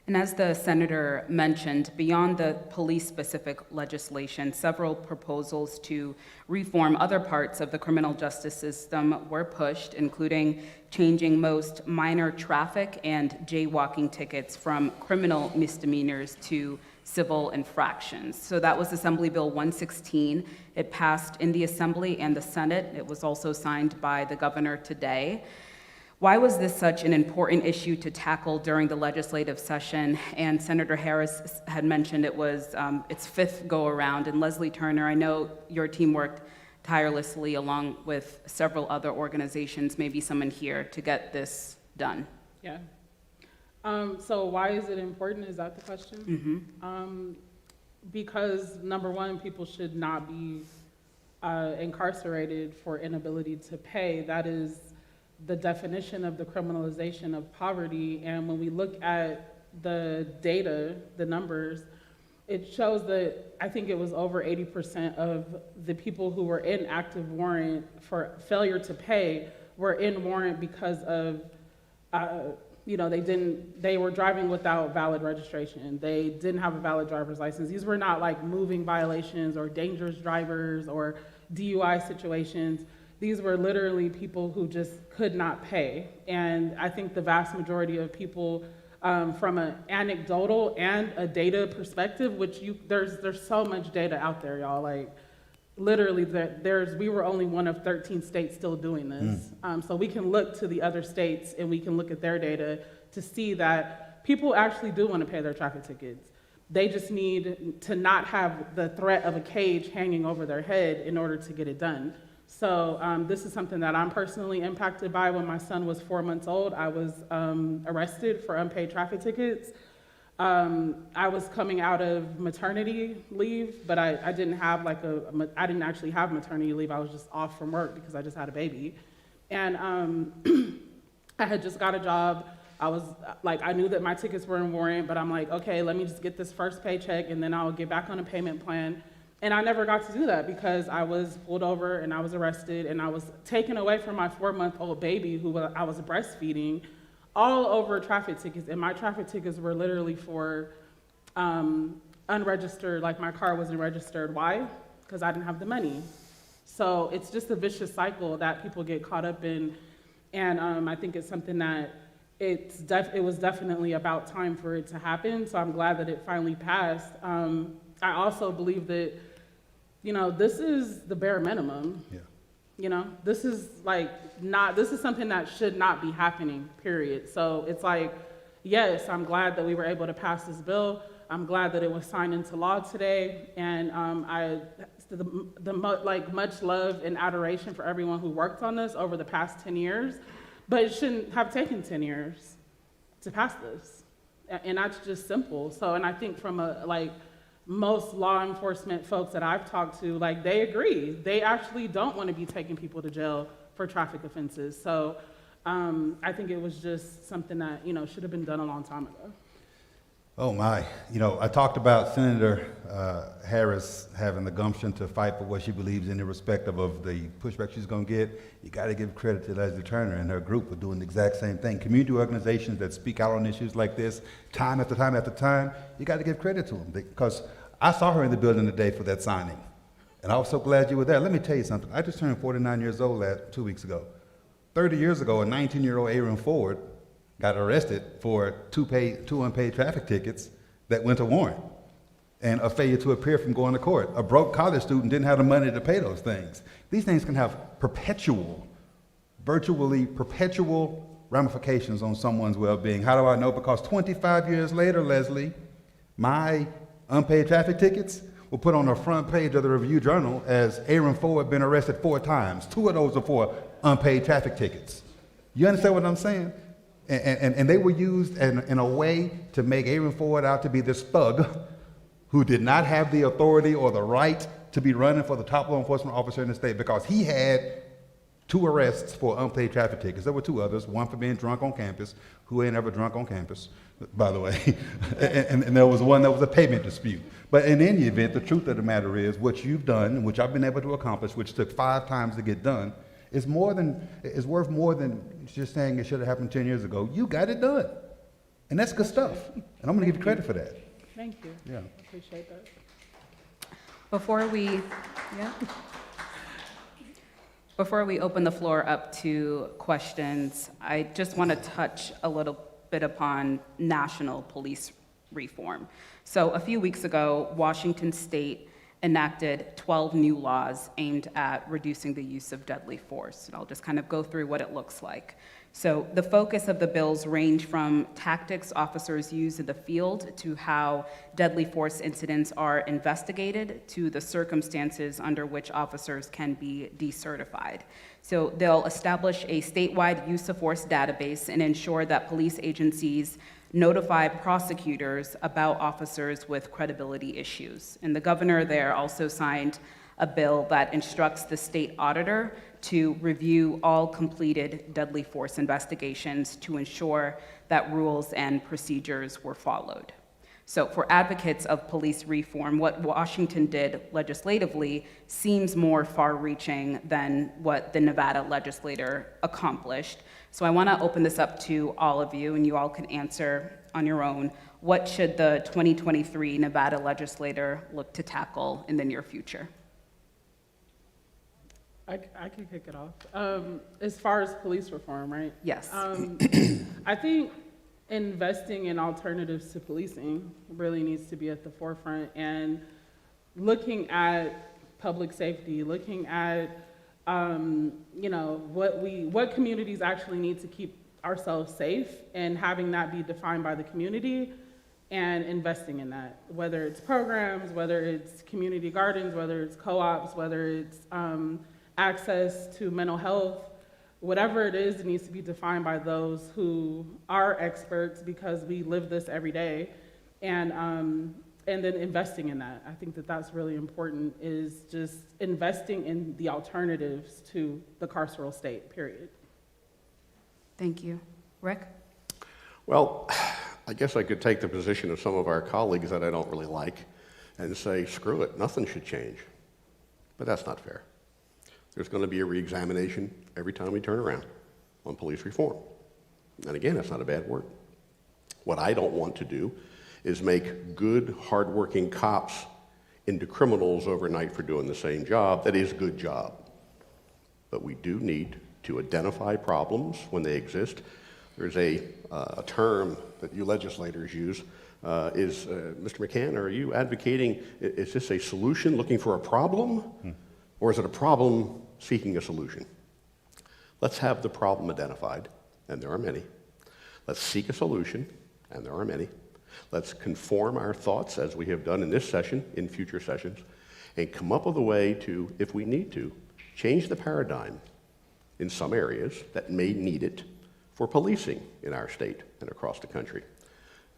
And as the senator mentioned, beyond the police-specific legislation, several proposals to reform other parts of the criminal justice system were pushed, including changing most minor traffic and jaywalking tickets from criminal misdemeanors to civil infractions. So that was Assembly Bill 116. It passed in the Assembly and the Senate. It was also signed by the governor today. Why was this such an important issue to tackle during the legislative session? And Senator Harris had mentioned it was its fifth go-around. And Leslie Turner, I know your team worked tirelessly along with several other organizations, maybe someone here, to get this done. Yeah. So why is it important? Is that the question? Mm-hmm. Because number one, people should not be incarcerated for inability to pay. That is the definition of the criminalization of poverty. And when we look at the data, the numbers, it shows that I think it was over 80% of the people who were in active warrant for failure to pay were in warrant because of, they were driving without valid registration. They didn't have a valid driver's license. These were not like moving violations or dangerous drivers or DUI situations. These were literally people who just could not pay. And I think the vast majority of people, from an anecdotal and a data perspective, which there's so much data out there, y'all. Like literally, we were only one of 13 states still doing this. So we can look to the other states and we can look at their data to see that people actually do want to pay their traffic tickets. They just need to not have the threat of a cage hanging over their head in order to get it done. So this is something that I'm personally impacted by. When my son was 4 months old, I was arrested for unpaid traffic tickets. I was coming out of maternity leave, but I didn't have I didn't actually have maternity leave. I was just off from work because I just had a baby. And I had just got a job. I was I knew that my tickets were in warrant, but I'm like, okay, let me just get this first paycheck and then I'll get back on a payment plan. And I never got to do that because I was pulled over and I was arrested and I was taken away from my 4-month-old baby who I was breastfeeding, all over traffic tickets. And my traffic tickets were literally for unregistered, like my car wasn't registered. Why? Because I didn't have the money. So it's just a vicious cycle that people get caught up in. And I think it's something that it was definitely about time for it to happen. So I'm glad that it finally passed. I also believe that, this is the bare minimum. Yeah. This is this is something that should not be happening, period. So it's yes, I'm glad that we were able to pass this bill. I'm glad that it was signed into law today. And much love and adoration for everyone who worked on this over the past 10 years. But it shouldn't have taken 10 years to pass this. And that's just simple. So, and I think from most law enforcement folks that I've talked to, they agree. They actually don't want to be taking people to jail for traffic offenses. So I think it was just something that, should have been done a long time ago. Oh my, I talked about Senator Harris having the gumption to fight for what she believes in, irrespective of the pushback she's going to get. You got to give credit to Leslie Turner and her group for doing the exact same thing. Community organizations that speak out on issues like this, time after time after time, you got to give credit to them, because I saw her in the building today for that signing, and I was so glad you were there. Let me tell you something. I just turned 49 years old 2 weeks ago. 30 years ago, a 19-year-old Aaron Ford got arrested for two unpaid traffic tickets that went to warrant and a failure to appear from going to court. A broke college student didn't have the money to pay those things. These things can have virtually perpetual ramifications on someone's well-being. How do I know? Because 25 years later, Leslie, my unpaid traffic tickets were put on the front page of the Review Journal as Aaron Ford been arrested 4 times. 2 of those are for unpaid traffic tickets. You understand what I'm saying? And they were used in a way to make Aaron Ford out to be this thug who did not have the authority or the right to be running for the top law enforcement officer in the state, because he had 2 arrests for unpaid traffic tickets. There were 2 others, one for being drunk on campus, who ain't ever drunk on campus, by the way. and there was one that was a payment dispute. But in any event, the truth of the matter is what you've done, which I've been able to accomplish, which took 5 times to get done, is worth more than just saying it should have happened 10 years ago. You got it done. And that's good stuff. And I'm gonna give you credit for that. Thank you. Yeah. I appreciate that. Before we open the floor up to questions, I just want to touch a little bit upon national police reform. So a few weeks ago, Washington State enacted 12 new laws aimed at reducing the use of deadly force. And I'll just kind of go through what it looks like. So the focus of the bills range from tactics officers use in the field to how deadly force incidents are investigated to the circumstances under which officers can be decertified. So they'll establish a statewide use of force database and ensure that police agencies notify prosecutors about officers with credibility issues. And the governor there also signed a bill that instructs the state auditor to review all completed deadly force investigations to ensure that rules and procedures were followed. So for advocates of police reform, what Washington did legislatively seems more far-reaching than what the Nevada legislature accomplished. So I want to open this up to all of you, and you all can answer on your own. What should the 2023 Nevada legislature look to tackle in the near future? I can kick it off. As far as police reform, right? Yes. I think investing in alternatives to policing really needs to be at the forefront, and looking at public safety, looking at what communities actually need to keep ourselves safe, and having that be defined by the community, and investing in that, whether it's programs, whether it's community gardens, whether it's co-ops, whether it's access to mental health, whatever it is, it needs to be defined by those who are experts, because we live this every day, and then investing in that. I think that that's really important, is just investing in the alternatives to the carceral state, period. Thank you. Rick? Well, I guess I could take the position of some of our colleagues that I don't really like and say, screw it, nothing should change. But that's not fair. There's going to be a reexamination every time we turn around on police reform. And again, that's not a bad word. What I don't want to do is make good, hardworking cops into criminals overnight for doing the same job. That is a good job. But we do need to identify problems when they exist. There's a term that you legislators use. Mr. McCann, are you advocating, is this a solution looking for a problem? Or is it a problem seeking a solution? Let's have the problem identified, and there are many. Let's seek a solution, and there are many. Let's conform our thoughts, as we have done in this session, in future sessions, and come up with a way to, if we need to, change the paradigm in some areas that may need it for policing in our state and across the country.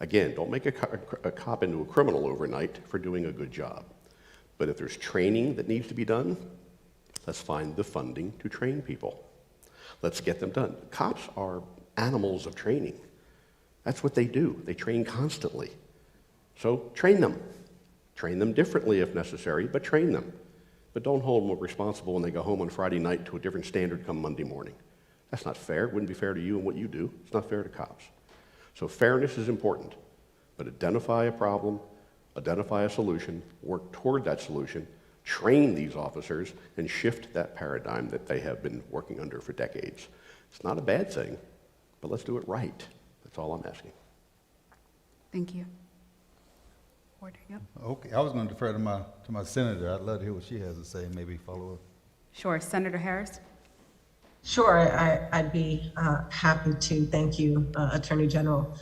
Again, don't make a cop into a criminal overnight for doing a good job. But if there's training that needs to be done, let's find the funding to train people. Let's get them done. Cops are animals of training. That's what they do. They train constantly. So train them. Train them differently if necessary, but train them. But don't hold them responsible when they go home on Friday night to a different standard come Monday morning. That's not fair. It wouldn't be fair to you and what you do. It's not fair to cops. So fairness is important, but identify a problem, identify a solution, work toward that solution, train these officers, and shift that paradigm that they have been working under for decades. It's not a bad thing, but let's do it right. That's all I'm asking. Thank you. Porter, yep. Okay, I was going to defer to my senator. I'd love to hear what she has to say, maybe follow up. Sure. Senator Harris? Sure, I'd be happy to. Thank you, Attorney General.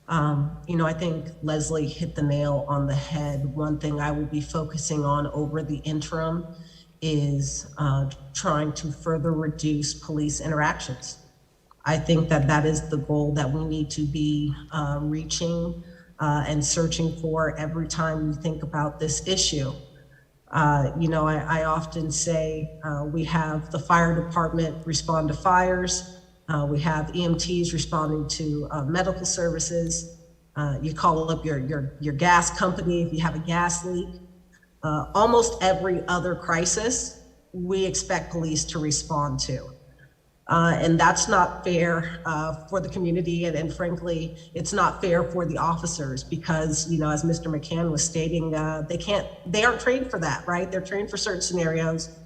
I think Leslie hit the nail on the head. One thing I will be focusing on over the interim is trying to further reduce police interactions. I think that is the goal that we need to be reaching and searching for every time we think about this issue. I often say we have the fire department respond to fires. We have EMTs responding to medical services. You call up your gas company if you have a gas leak. Almost every other crisis, we expect police to respond to. And that's not fair for the community, and frankly, it's not fair for the officers because, as Mr. McCann was stating, they aren't trained for that, right? They're trained for certain scenarios.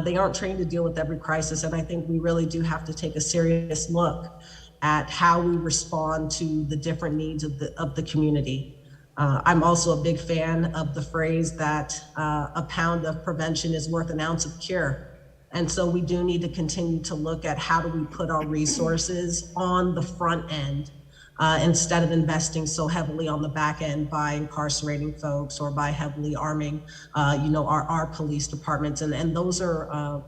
They aren't trained to deal with every crisis, and I think we really do have to take a serious look at how we respond to the different needs of the community. I'm also a big fan of the phrase that a pound of prevention is worth an ounce of cure. And so we do need to continue to look at how do we put our resources on the front end instead of investing so heavily on the back end by incarcerating folks or by heavily arming, our police departments. And those are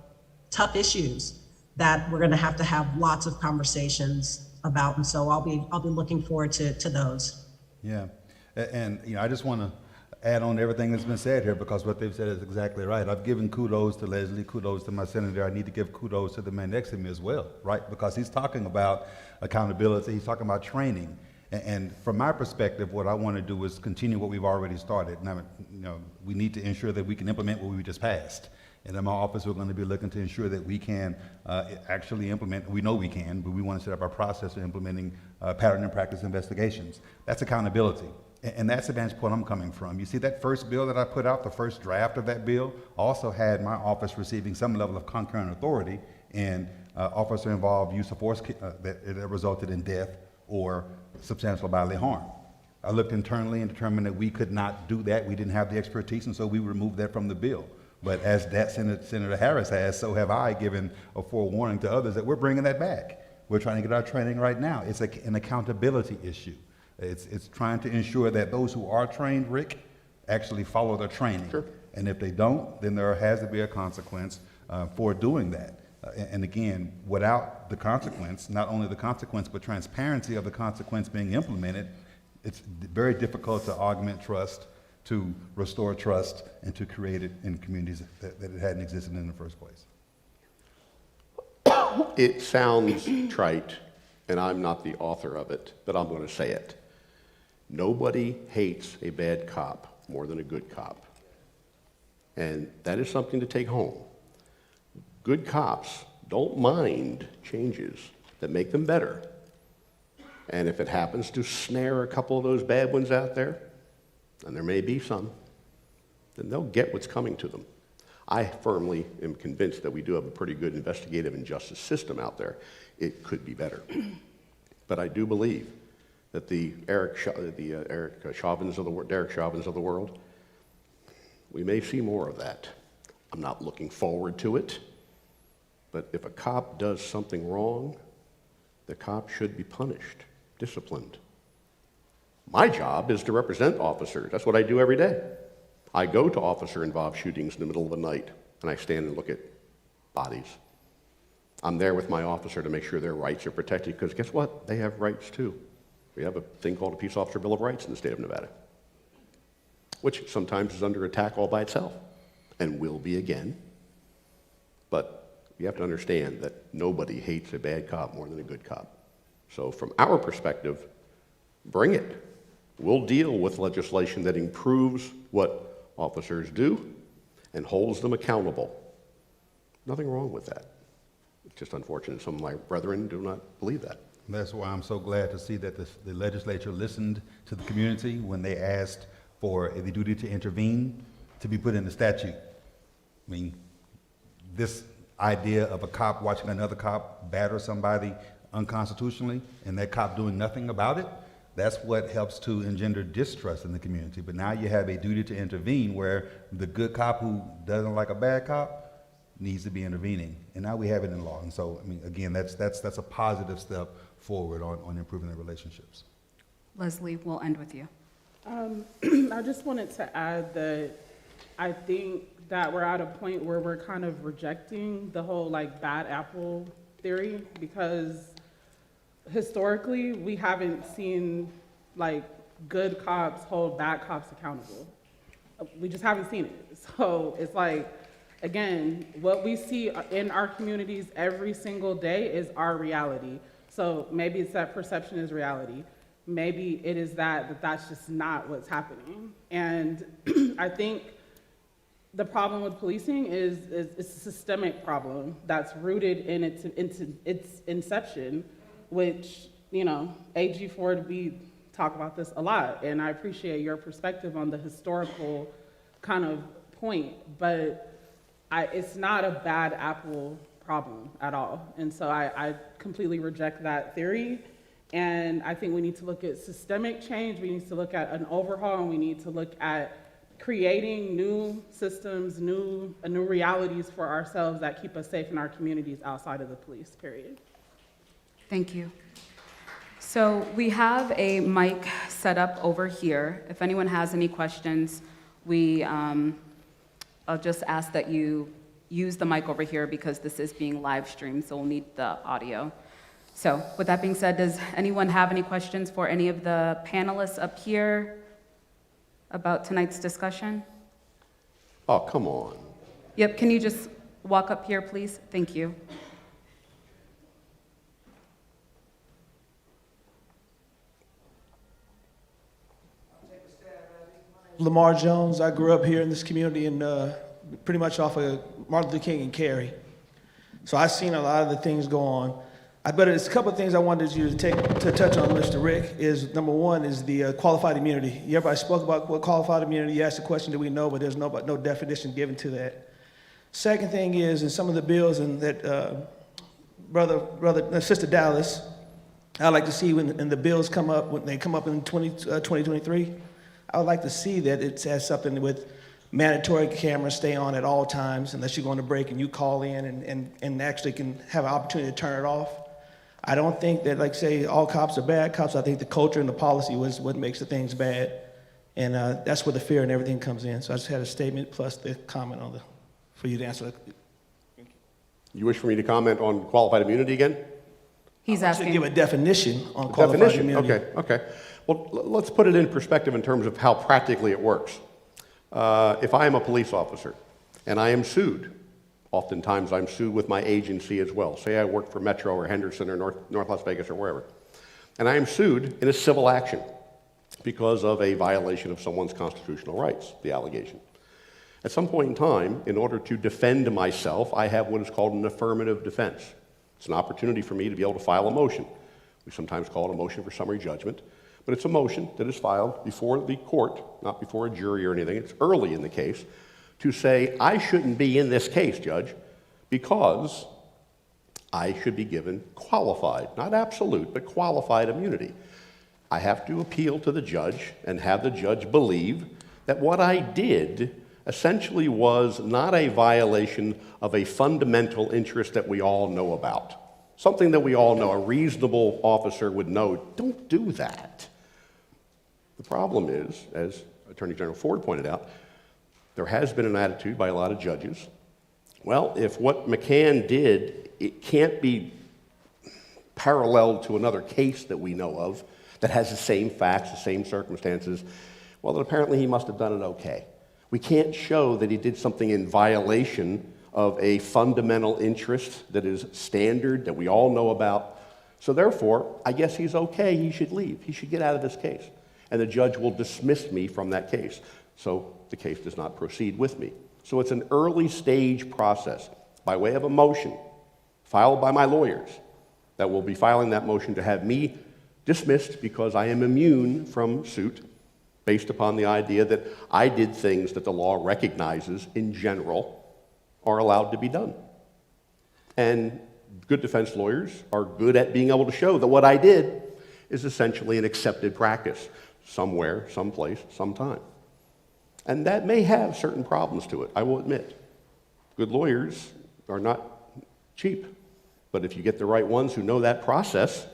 tough issues that we're going to have lots of conversations about. And so I'll be looking forward to those. Yeah, and I just want to add on to everything that's been said here because what they've said is exactly right. I've given kudos to Leslie, kudos to my senator. I need to give kudos to the man next to me as well, right? Because he's talking about accountability, he's talking about training. And from my perspective, what I want to do is continue what we've already started. Now, we need to ensure that we can implement what we just passed. And in my office, we're going to be looking to ensure that we can actually implement, we know we can, but we want to set up our process for implementing pattern and practice investigations. That's accountability. And that's the vantage point I'm coming from. You see, that first bill that I put out, the first draft of that bill, also had my office receiving some level of concurrent authority in officer-involved use of force that resulted in death or substantial bodily harm. I looked internally and determined that we could not do that. We didn't have the expertise, and so we removed that from the bill. But as that Senator Harris has, so have I given a forewarning to others that we're bringing that back. We're trying to get our training right now. It's an accountability issue. It's trying to ensure that those who are trained, Rick, actually follow their training. Sure. And if they don't, then there has to be a consequence for doing that. And again, without the consequence, not only the consequence, but transparency of the consequence being implemented, it's very difficult to augment trust, to restore trust, and to create it in communities that it hadn't existed in the first place. It sounds trite, and I'm not the author of it, but I'm going to say it. Nobody hates a bad cop more than a good cop. And that is something to take home. Good cops don't mind changes that make them better. And if it happens to snare a couple of those bad ones out there, and there may be some, then they'll get what's coming to them. I firmly am convinced that we do have a pretty good investigative and justice system out there. It could be better. But I do believe that the Derek Chauvins of the world, we may see more of that. I'm not looking forward to it, but if a cop does something wrong, the cop should be punished, disciplined. My job is to represent officers. That's what I do every day. I go to officer-involved shootings in the middle of the night, and I stand and look at bodies. I'm there with my officer to make sure their rights are protected, because guess what? They have rights too. We have a thing called a Peace Officer Bill of Rights in the state of Nevada, which sometimes is under attack all by itself, and will be again. But you have to understand that nobody hates a bad cop more than a good cop. So from our perspective, bring it. We'll deal with legislation that improves what officers do and holds them accountable. Nothing wrong with that. It's just unfortunate some of my brethren do not believe that. That's why I'm so glad to see that the legislature listened to the community when they asked for the duty to intervene to be put in the statute. I mean, this idea of a cop watching another cop batter somebody unconstitutionally and that cop doing nothing about it, that's what helps to engender distrust in the community. But now you have a duty to intervene where the good cop who doesn't like a bad cop needs to be intervening. And now we have it in law. And so, I mean, again, that's a positive step forward on improving the relationships. Leslie, we'll end with you. I just wanted to add that I think that we're at a point where we're kind of rejecting the whole bad apple theory, because historically we haven't seen good cops hold bad cops accountable. We just haven't seen it. So it's like, again, what we see in our communities every single day is our reality. So maybe it's that perception is reality. Maybe it is that that's just not what's happening. And I think the problem with policing is it's a systemic problem that's rooted in its inception, which, you know, AG Ford, we talk about this a lot, and I appreciate your perspective on the historical kind of point, but it's not a bad apple problem at all. And so I completely reject that theory. And I think we need to look at systemic change, we need to look at an overhaul, and we need to look at creating new systems, new realities for ourselves that keep us safe in our communities outside of the police, period. Thank you. So we have a mic set up over here. If anyone has any questions, I'll just ask that you use the mic over here because this is being live streamed, so we'll need the audio. So with that being said, does anyone have any questions for any of the panelists up here about tonight's discussion? Oh, come on. Yep, can you just walk up here, please? Thank you. Lamar Jones. I grew up here in this community and pretty much off of Martin Luther King and Cary. So I've seen a lot of the things go on. But there's a couple of things I wanted you to touch on, Mr. Rick, is number one is the qualified immunity. Everybody spoke about what qualified immunity, you asked the question, do we know, but there's no definition given to that. Second thing is, in some of the bills and that Sister Dallas, I'd like to see when the bills come up, when they come up in 2023, I would like to see that it has something with mandatory cameras stay on at all times unless you're going to break and you call in and actually can have an opportunity to turn it off. I don't think that, like, say, all cops are bad cops. I think the culture and the policy was what makes the things bad. And that's where the fear and everything comes in. So I just had a statement plus the comment for you to answer. You wish for me to comment on qualified immunity again? He's I should asking. give a definition on qualified immunity. Okay. Well, let's put it in perspective in terms of how practically it works. If I am a police officer and I am sued, oftentimes I'm sued with my agency as well. Say I work for Metro or Henderson or North Las Vegas or wherever. And I am sued in a civil action because of a violation of someone's constitutional rights, the allegation. At some point in time, in order to defend myself, I have what is called an affirmative defense. It's an opportunity for me to be able to file a motion. We sometimes call it a motion for summary judgment, but it's a motion that is filed before the court, not before a jury or anything. It's early in the case to say, I shouldn't be in this case, Judge, because I should be given qualified, not absolute, but qualified immunity. I have to appeal to the judge and have the judge believe that what I did essentially was not a violation of a fundamental interest that we all know about. Something that we all know, a reasonable officer would know, don't do that. The problem is, as Attorney General Ford pointed out, there has been an attitude by a lot of judges. Well, if what McCann did, it can't be paralleled to another case that we know of that has the same facts, the same circumstances, well, then apparently he must have done it okay. We can't show that he did something in violation of a fundamental interest that is standard, that we all know about. So therefore, I guess he's okay, he should leave. He should get out of this case. And the judge will dismiss me from that case. So the case does not proceed with me. So it's an early stage process by way of a motion filed by my lawyers that will be filing that motion to have me dismissed because I am immune from suit based upon the idea that I did things that the law recognizes in general are allowed to be done. And good defense lawyers are good at being able to show that what I did is essentially an accepted practice somewhere, someplace, sometime. And that may have certain problems to it, I will admit. Good lawyers are not cheap, but if you get the right ones who know that process,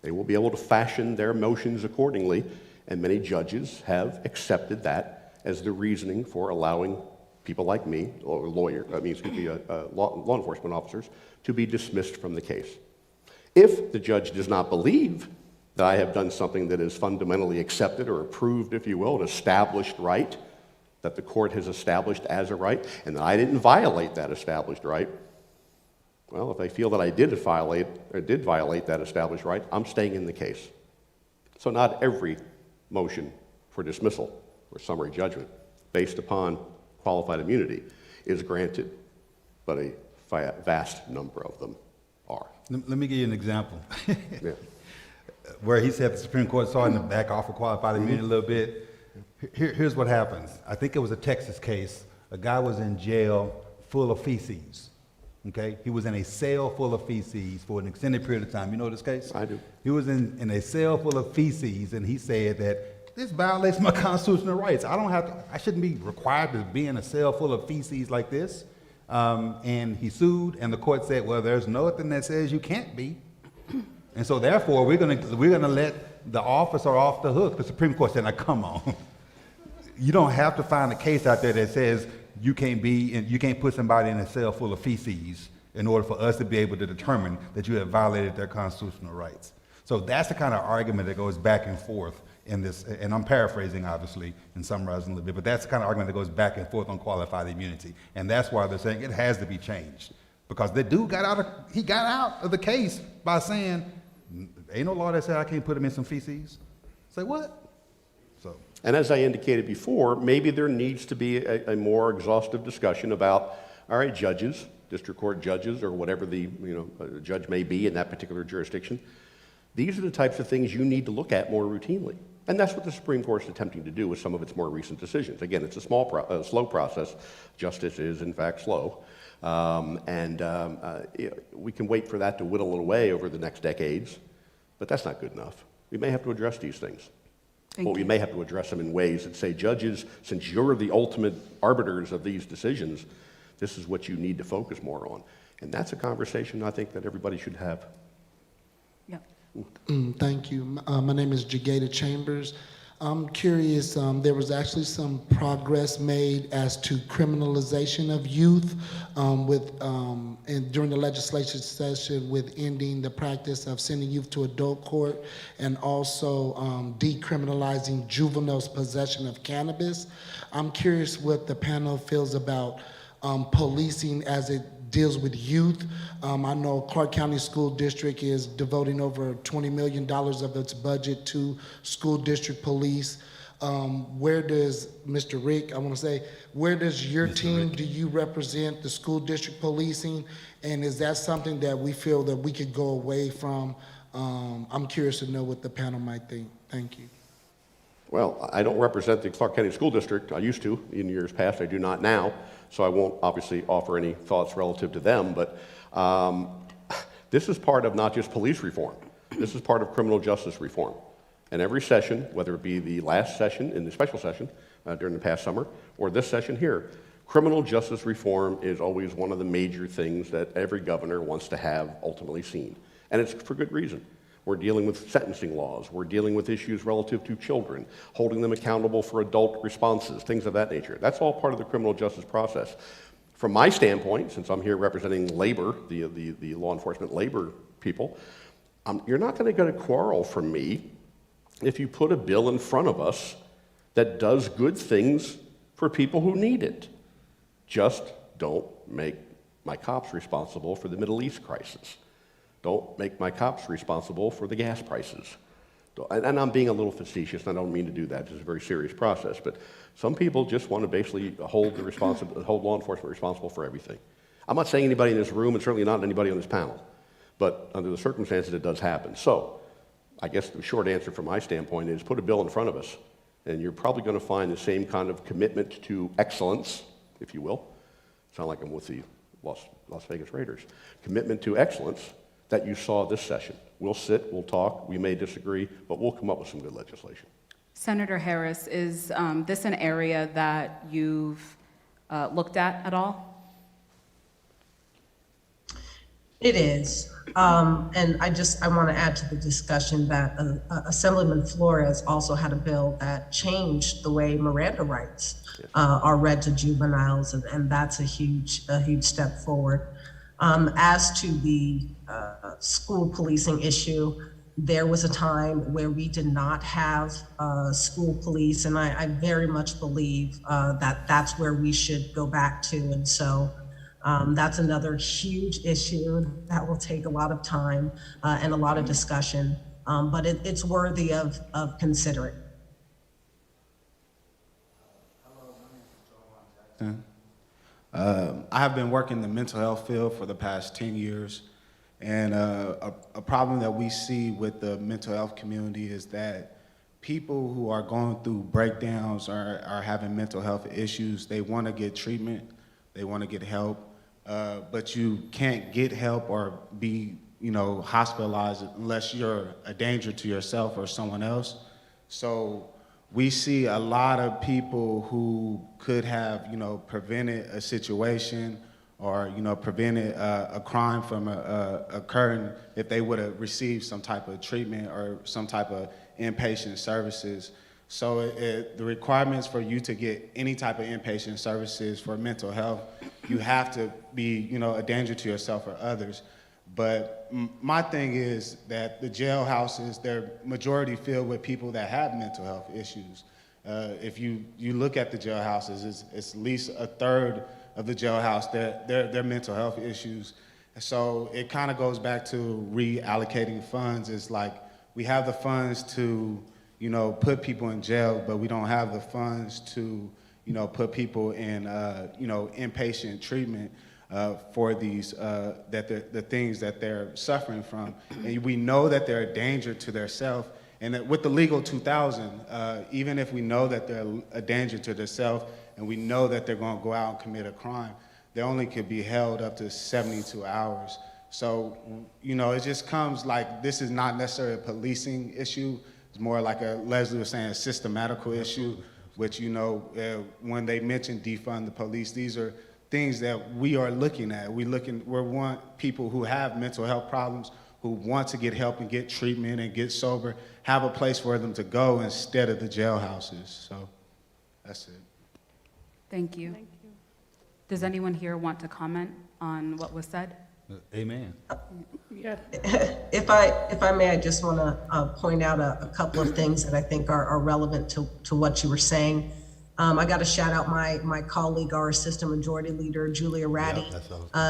they will be able to fashion their motions accordingly, and many judges have accepted that as the reasoning for allowing people like me, or law enforcement officers, to be dismissed from the case. If the judge does not believe that I have done something that is fundamentally accepted or approved, if you will, an established right, that the court has established as a right, and that I didn't violate that established right, well, if they feel that I did violate that established right, I'm staying in the case. So not every motion for dismissal or summary judgment based upon qualified immunity is granted, but a vast number of them are. Let me give you an example. Yeah. Where he said the Supreme Court starting to back off of qualified immunity a little bit. Here's what happens. I think it was a Texas case. A guy was in jail full of feces. Okay? He was in a cell full of feces for an extended period of time. You know this case? I do. He was in a cell full of feces, and he said that this violates my constitutional rights. I shouldn't be required to be in a cell full of feces like this. And he sued, and the court said, well, there's nothing that says you can't be. And so therefore, we're gonna let the officer off the hook. The Supreme Court said, now come on. You don't have to find a case out there that says you can't put somebody in a cell full of feces in order for us to be able to determine that you have violated their constitutional rights. So that's the kind of argument that goes back and forth in this, and I'm paraphrasing obviously and summarizing a little bit, but that's the kind of argument that goes back and forth on qualified immunity. And that's why they're saying it has to be changed. Because the dude got out of the case by saying, ain't no law that said I can't put him in some feces. Say what? So. And as I indicated before, maybe there needs to be a more exhaustive discussion about, all right, judges, district court judges, or whatever the judge may be in that particular jurisdiction. These are the types of things you need to look at more routinely. And that's what the Supreme Court is attempting to do with some of its more recent decisions. Again, it's a slow process. Justice is, in fact, slow. We can wait for that to whittle away over the next decades, but that's not good enough. We may have to address these things. But we may have to address them in ways that say, judges, since you're the ultimate arbiters of these decisions, this is what you need to focus more on. And that's a conversation I think that everybody should have. Yeah. Thank you. My name is Jagada Chambers. I'm curious, there was actually some progress made as to criminalization of youth and during the legislative session with ending the practice of sending youth to adult court and also decriminalizing juveniles' possession of cannabis. I'm curious what the panel feels about policing as it deals with youth. I know Clark County School District is devoting over $20 million of its budget to school district police. Where does, Mr. Rick, I want to say, where does your team, do you represent the school district policing? And is that something that we feel that we could go away from? I'm curious to know what the panel might think. Thank you. Well, I don't represent the Clark County School District. I used to in years past. I do not now. So I won't obviously offer any thoughts relative to them. But this is part of not just police reform. This is part of criminal justice reform. And every session, whether it be the last session in the special session during the past summer or this session here, criminal justice reform is always one of the major things that every governor wants to have ultimately seen. And it's for good reason. We're dealing with sentencing laws. We're dealing with issues relative to children, holding them accountable for adult responses, things of that nature. That's all part of the criminal justice process. From my standpoint, since I'm here representing labor, the law enforcement labor people, you're not going to get a quarrel from me if you put a bill in front of us that does good things for people who need it. Just don't make my cops responsible for the Middle East crisis. Don't make my cops responsible for the gas prices. And I'm being a little facetious, and I don't mean to do that. It's a very serious process. But some people just want to basically hold law enforcement responsible for everything. I'm not saying anybody in this room, and certainly not anybody on this panel. But under the circumstances, it does happen. So I guess the short answer from my standpoint is put a bill in front of us, and you're probably going to find the same kind of commitment to excellence, if you will. Sound like I'm with the Las Vegas Raiders. Commitment to excellence that you saw this session. We'll sit, we'll talk, we may disagree, but we'll come up with some good legislation. Senator Harris, is this an area that you've looked at all? It is. And I want to add to the discussion that Assemblyman Flores also had a bill that changed the way Miranda rights are read to juveniles, and that's a huge step forward. As to the school policing issue, There was a time where we did not have school police, and I very much believe that that's where we should go back to. And so that's another huge issue that will take a lot of time and a lot of discussion, but it's worthy of considering. I have been working in the mental health field for the past 10 years, and a problem that we see with the mental health community is that people who are going through breakdowns or are having mental health issues, they want to get treatment, they want to get help, but you can't get help or be, hospitalized unless you're a danger to yourself or someone else. So we see a lot of people who could have, prevented a situation or, prevented a crime from occurring if they would have received some type of treatment or some type of inpatient services. So the requirements for you to get any type of inpatient services for mental health, you have to be, a danger to yourself or others. But my thing is that the jailhouses, they're majority filled with people that have mental health issues. If you look at the jailhouses, it's at least a third of the jailhouse, they're mental health issues. So it kind of goes back to reallocating funds. It's like we have the funds to, put people in jail, but we don't have the funds to, put people in, inpatient treatment. For these, the things that they're suffering from. And we know that they're a danger to themselves. And that with the Legal 2000, even if we know that they're a danger to themselves and we know that they're going to go out and commit a crime, they only could be held up to 72 hours. So, it just comes like this is not necessarily a policing issue. It's more like Leslie was saying, a systematical issue, which, when they mention defund the police, these are things that we are looking at. We want people who have mental health problems, who want to get help and get treatment and get sober, have a place for them to go instead of the jailhouses. So that's it. Thank you. Does anyone here want to comment on what was said? Amen. Yeah. If I may, I just want to point out a couple of things that I think are relevant to what you were saying. I got to shout out my colleague, our Assistant Majority Leader, Julia Ratty.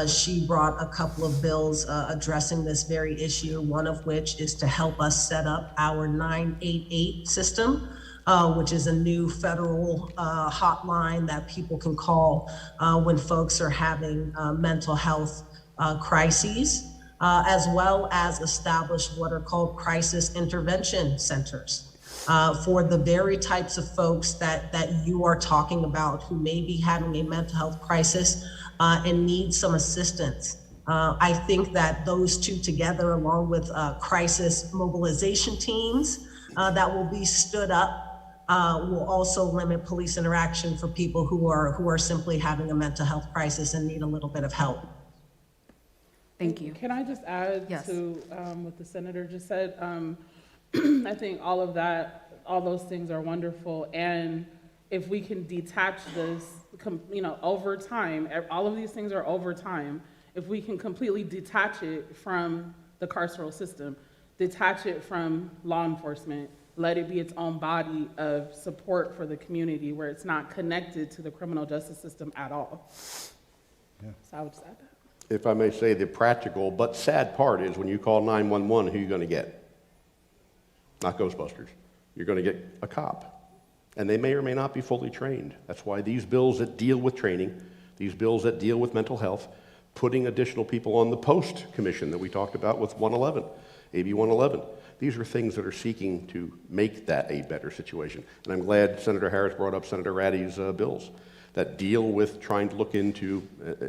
She brought a couple of bills addressing this very issue, one of which is to help us set up our 988 system, which is a new federal hotline that people can call when folks are having mental health crises, as well as establish what are called crisis intervention centers. For the very types of folks that you are talking about who may be having a mental health crisis and need some assistance. I think that those two together, along with crisis mobilization teams that will be stood up, will also limit police interaction for people who are simply having a mental health crisis and need a little bit of help. Thank you. Can I just add Yes. to what the senator just said? I think all those things are wonderful. And if we can detach this, over time, all of these things are over time. If we can completely detach it from the carceral system, detach it from law enforcement, let it be its own body of support for the community where it's not connected to the criminal justice system at all. Yeah. So I would just add that. If I may say, the practical but sad part is when you call 911, who are you going to get? Not Ghostbusters. You're going to get a cop. And they may or may not be fully trained. That's why these bills that deal with training, these bills that deal with mental health, putting additional people on the post commission that we talked about with 111, AB 111. These are things that are seeking to make that a better situation. And I'm glad Senator Harris brought up Senator Ratty's bills that deal with trying to look into,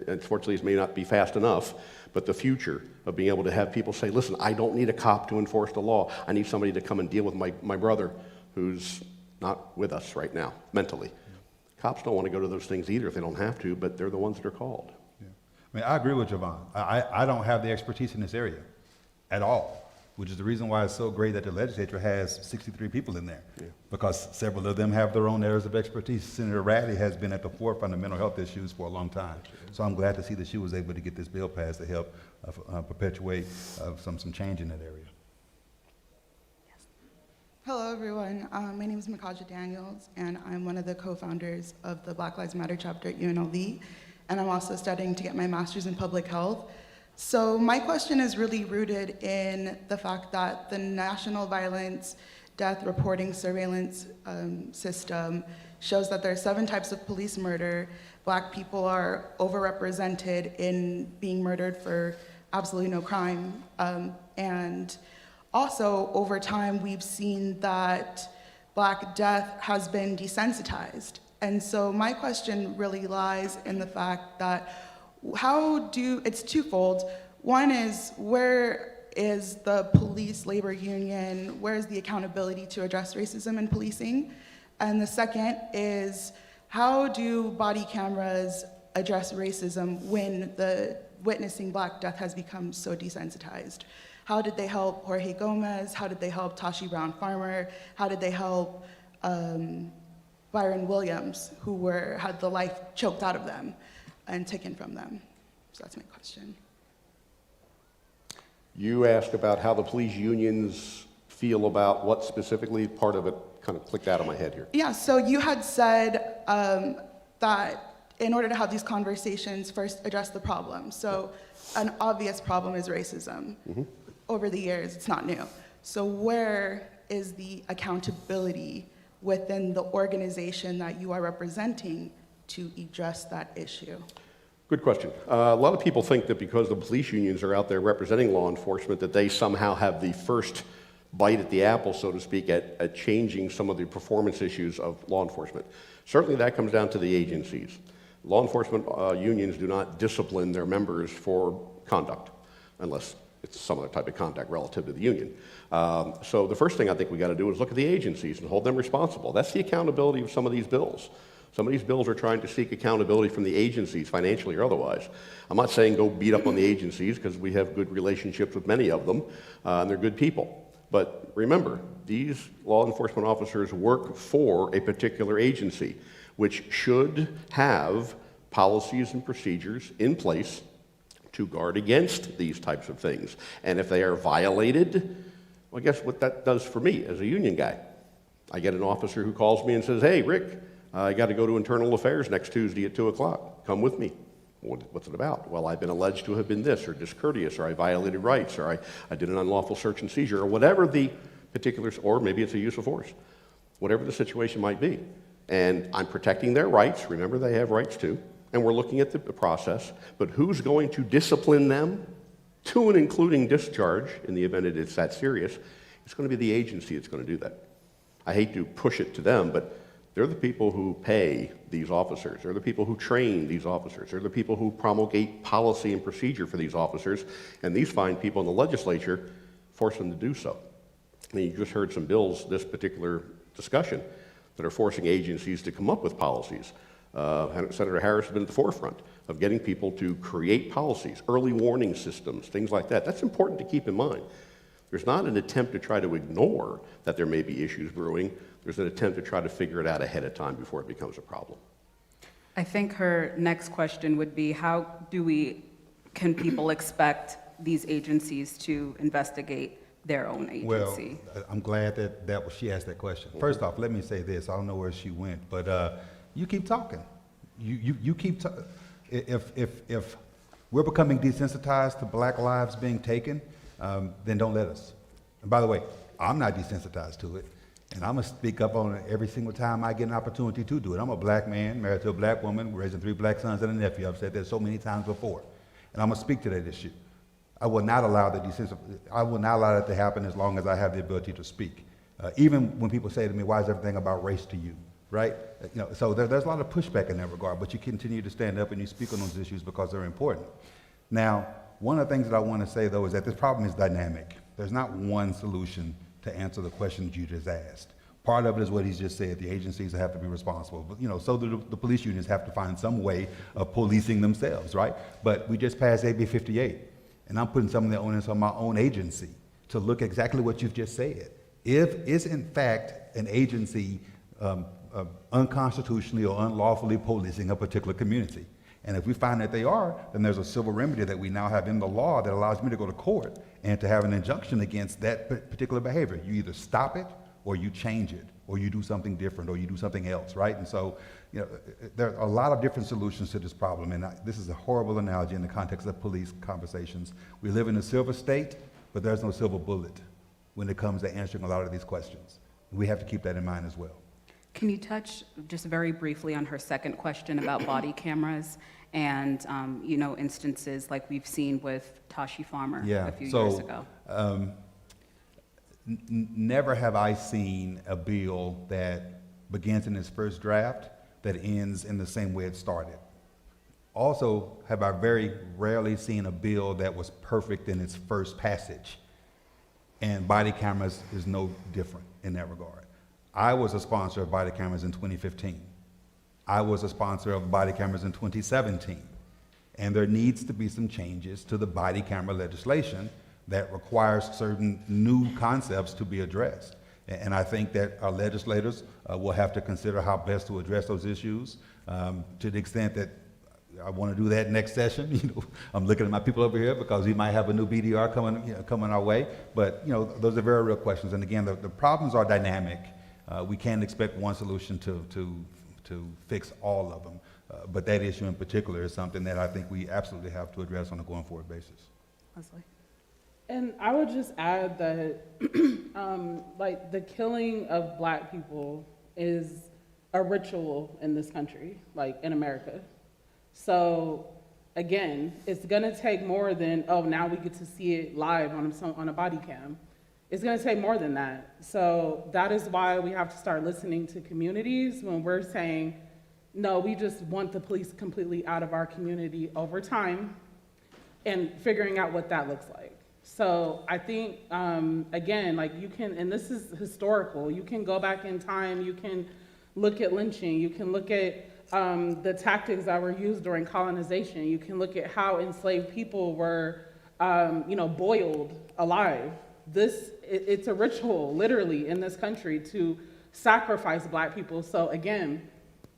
unfortunately, it may not be fast enough, but the future of being able to have people say, listen, I don't need a cop to enforce the law. I need somebody to come and deal with my brother who's not with us right now, mentally. Cops don't want to go to those things either if they don't have to, but they're the ones that are called. Yeah. I mean, I agree with Javon. I don't have the expertise in this area at all, which is the reason why it's so great that the legislature has 63 people in there, because several of them have their own areas of expertise. Senator Ratty has been at the forefront of mental health issues for a long time. So I'm glad to see that she was able to get this bill passed to help perpetuate some change in that area. Hello, everyone. My name is Makaja Daniels, and I'm one of the co-founders of the Black Lives Matter chapter at UNLV, and I'm also studying to get my master's in public health. So my question is really rooted in the fact that the National Violence Death Reporting Surveillance system shows that there are 7 types of police murder. Black people are overrepresented in being murdered for absolutely no crime. And also, over time, we've seen that Black death has been desensitized. And so my question really lies in the fact that it's twofold. One is, where is the police labor union? Where is the accountability to address racism in policing? And the second is, how do body cameras address racism when the witnessing Black death has become so desensitized? How did they help Jorge Gomez? How did they help Tashi Brown Farmer? How did they help Byron Williams, who had the life choked out of them and taken from them? So that's my question. You asked about how the police unions feel about what specifically. Part of it kind of clicked out of my head here. Yeah, so you had said that in order to have these conversations, first address the problem. So an obvious problem is racism. Mm-hmm. Over the years, it's not new. So where is the accountability within the organization that you are representing to address that issue? Good question. A lot of people think that because the police unions are out there representing law enforcement, that they somehow have the first bite at the apple, so to speak, at changing some of the performance issues of law enforcement. Certainly that comes down to the agencies. Law enforcement unions do not discipline their members for conduct, unless it's some other type of conduct relative to the union. So the first thing I think we got to do is look at the agencies and hold them responsible. That's the accountability of some of these bills. Some of these bills are trying to seek accountability from the agencies, financially or otherwise. I'm not saying go beat up on the agencies, because we have good relationships with many of them, and they're good people. But remember, these law enforcement officers work for a particular agency, which should have policies and procedures in place to guard against these types of things. And if they are violated, well, guess what that does for me as a union guy? I get an officer who calls me and says, "Hey, Rick, I got to go to internal affairs next Tuesday at 2 o'clock. Come with me." What's it about? Well, I've been alleged to have been this, or discourteous, or I violated rights, or I did an unlawful search and seizure, or whatever the particulars, or maybe it's a use of force, whatever the situation might be. And I'm protecting their rights. Remember, they have rights too. And we're looking at the process. But who's going to discipline them to and including discharge in the event it's that serious? It's going to be the agency that's going to do that. I hate to push it to them, but they're the people who pay these officers. They're the people who train these officers. They're the people who promulgate policy and procedure for these officers. And these fine people in the legislature force them to do so. And you just heard some bills, this particular discussion, that are forcing agencies to come up with policies. Senator Harris has been at the forefront of getting people to create policies, early warning systems, things like that. That's important to keep in mind. There's not an attempt to try to ignore that there may be issues brewing. There's an attempt to try to figure it out ahead of time before it becomes a problem. I think her next question would be, can people expect these agencies to investigate their own agency? Well, I'm glad that she asked that question. First off, let me say this. I don't know where she went, but you keep talking. You keep talking. If we're becoming desensitized to Black lives being taken, then don't let us. And by the way, I'm not desensitized to it, and I'm gonna speak up on it every single time I get an opportunity to do it. I'm a Black man, married to a Black woman, raising 3 Black sons and a nephew. I've said that so many times before, and I'm gonna speak to that issue. I will not allow that to happen as long as I have the ability to speak. Even when people say to me, "Why is everything about race to you?" Right? So there's a lot of pushback in that regard, but you continue to stand up and you speak on those issues because they're important. Now, one of the things that I want to say, though, is that this problem is dynamic. There's not one solution to answer the questions you just asked. Part of it is what he's just said. The agencies have to be responsible. But, so the police unions have to find some way of policing themselves, right? But we just passed AB 58, and I'm putting some of the onus on my own agency to look exactly what you've just said. If is in fact an agency unconstitutionally or unlawfully policing a particular community. And if we find that they are, then there's a civil remedy that we now have in the law that allows me to go to court and to have an injunction against that particular behavior. You either stop it or you change it, or you do something different, or you do something else, right? And so, you know, there are a lot of different solutions to this problem, and this is a horrible analogy in the context of police conversations. We live in a silver state, but there's no silver bullet when it comes to answering a lot of these questions. We have to keep that in mind as well. Can you touch just very briefly on her second question about body cameras and, you know, instances like we've seen with Tashi Farmer a few years ago? Never have I seen a bill that begins in its first draft that ends in the same way it started. Also, have I very rarely seen a bill that was perfect in its first passage. And body cameras is no different in that regard. I was a sponsor of body cameras in 2015. I was a sponsor of body cameras in 2017. And there needs to be some changes to the body camera legislation that requires certain new concepts to be addressed. And I think that our legislators will have to consider how best to address those issues to the extent that I want to do that next session. You know, I'm looking at my people over here because we might have a new BDR coming our way. But you know, those are very real questions. And again, the problems are dynamic. We can't expect one solution to fix all of them. But that issue in particular is something that I think we absolutely have to address on a going forward basis. Leslie? And I would just add that, like, the killing of Black people is a ritual in this country, like in America. So, again, it's gonna take more than, oh, now we get to see it live on a body cam. It's gonna take more than that. So that is why we have to start listening to communities when we're saying, no, we just want the police completely out of our community over time and figuring out what that looks like. So I think, again, like you can, and this is historical, you can go back in time, you can look at lynching, you can look at the tactics that were used during colonization, you can look at how enslaved people were, boiled alive. It's a ritual, literally, in this country to sacrifice Black people. So again,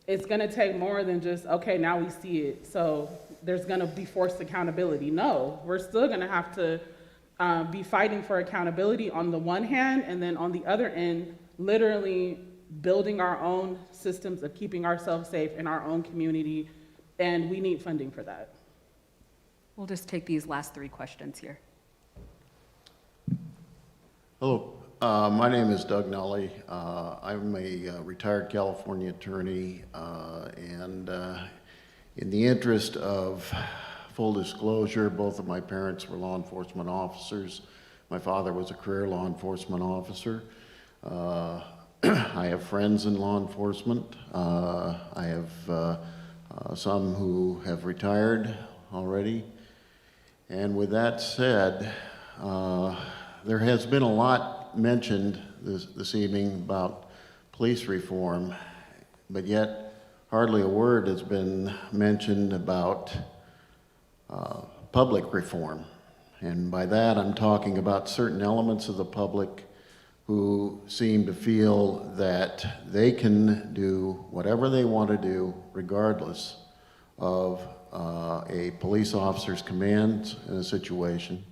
it's gonna take more than just, okay, now we see it, so there's gonna be forced accountability. No, we're still gonna have to be fighting for accountability on the one hand, and then on the other end, literally building our own systems of keeping ourselves safe in our own community, and we need funding for that. We'll just take these last three questions here. Hello, my name is Doug Nully. I'm a retired California attorney, and in the interest of full disclosure, both of my parents were law enforcement officers. My father was a career law enforcement officer. I have friends in law enforcement. I have some who have retired already. And with that said, there has been a lot mentioned this evening about police reform, but yet hardly a word has been mentioned about public reform. And by that, I'm talking about certain elements of the public who seem to feel that they can do whatever they want to do regardless of a police officer's commands in a situation.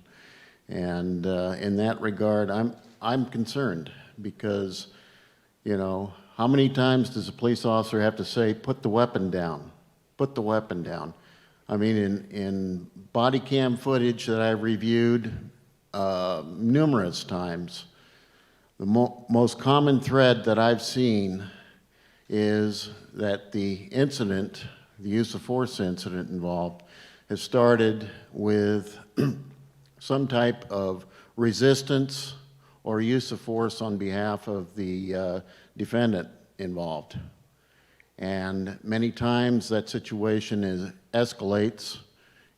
And in that regard, I'm concerned because, you know, how many times does a police officer have to say, put the weapon down, put the weapon down? I mean, in body cam footage that I reviewed numerous times, the most common thread that I've seen is that the incident, the use of force incident involved, has started with some type of resistance or use of force on behalf of the defendant involved. And many times that situation escalates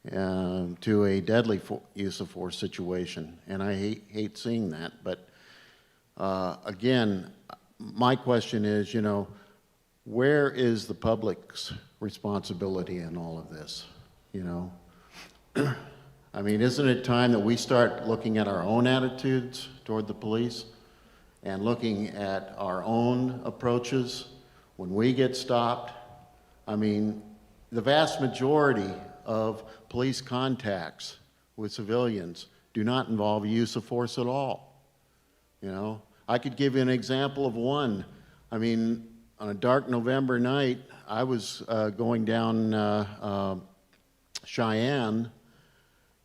to a deadly use of force situation. And I hate seeing that. But again, my question is, you know, where is the public's responsibility in all of this, you know? I mean, isn't it time that we start looking at our own attitudes toward the police and looking at our own approaches when we get stopped? I mean, the vast majority of police contacts with civilians do not involve use of force at all. You know, I could give you an example of one. I mean, on a dark November night, I was going down Cheyenne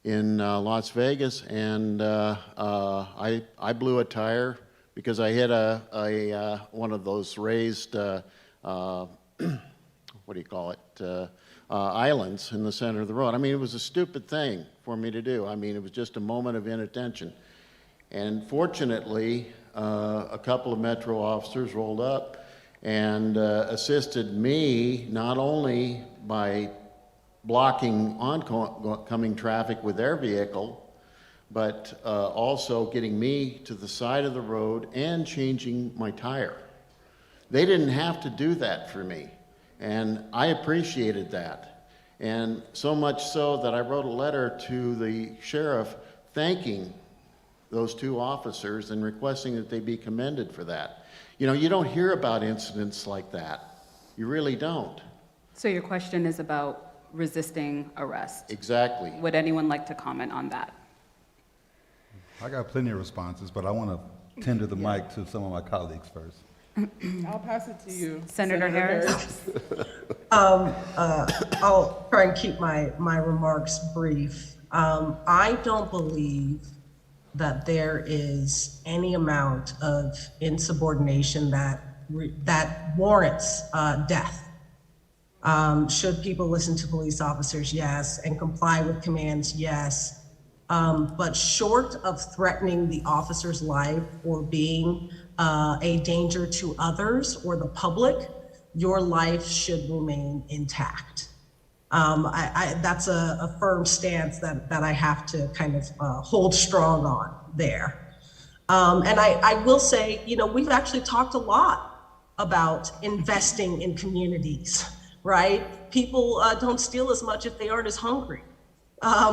in Las Vegas, and I blew a tire because I hit one of those raised, what do you call it, islands in the center of the road. I mean, it was a stupid thing for me to do. I mean, it was just a moment of inattention. And fortunately, a couple of Metro officers rolled up and assisted me not only by blocking oncoming traffic with their vehicle, but also getting me to the side of the road and changing my tire. They didn't have to do that for me, and I appreciated that. And so much so that I wrote a letter to the sheriff thanking those two officers and requesting that they be commended for that. You know, you don't hear about incidents like that. You really don't. So your question is about resisting arrest. Exactly. Would anyone like to comment on that? I got plenty of responses, but I want to tender the mic to some of my colleagues first. I'll pass it to you. Senator Harris? I'll try and keep my remarks brief. I don't believe that there is any amount of insubordination that warrants death. Should people listen to police officers? Yes. And comply with commands? Yes. But short of threatening the officer's life or being a danger to others or the public, your life should remain intact. That's a firm stance that I have to kind of hold strong on there. And I will say, you know, we've actually talked a lot about investing in communities, right? People don't steal as much if they aren't as hungry.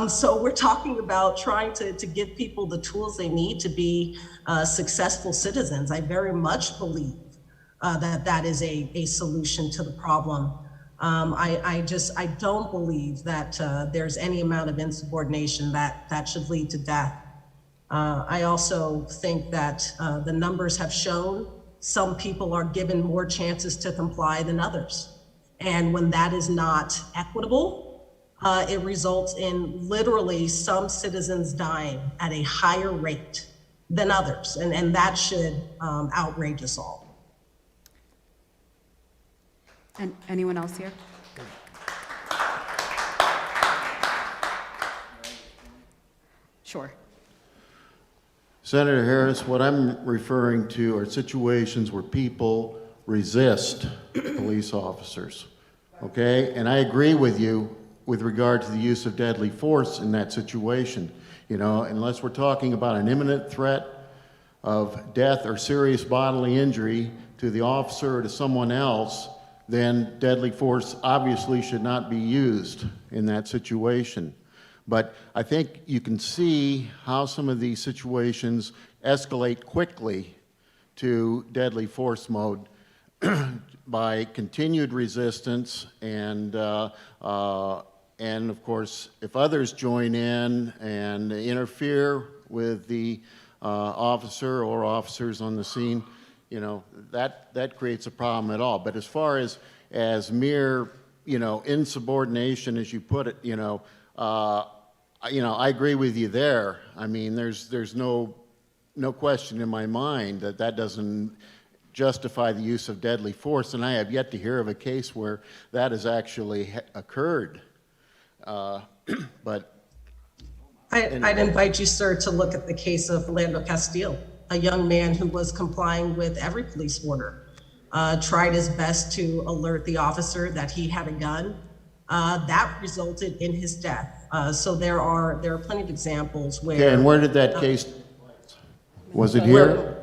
So we're talking about trying to give people the tools they need to be successful citizens. I very much believe that is a solution to the problem. I don't believe that there's any amount of insubordination that should lead to death. I also think that the numbers have shown some people are given more chances to comply than others. And when that is not equitable, it results in literally some citizens dying at a higher rate than others. And that should outrage us all. And anyone else here? Sure. Senator Harris, what I'm referring to are situations where people resist police officers, okay? And I agree with you with regard to the use of deadly force in that situation. You know, unless we're talking about an imminent threat of death or serious bodily injury to the officer or to someone else, then deadly force obviously should not be used in that situation. But I think you can see how some of these situations escalate quickly to deadly force mode by continued resistance and of course, if others join in and interfere with the officer or officers on the scene, you know, that creates a problem at all. But as far as mere, you know, insubordination, as you put it, you know, I agree with you there. I mean, there's no question in my mind that doesn't justify the use of deadly force, and I have yet to hear of a case where that has actually occurred. But I'd invite you, sir, to look at the case of Philando Castile, a young man who was complying with every police order, tried his best to alert the officer that he had a gun. That resulted in his death. So there are plenty of examples where. Okay, and where did that case? Was it here?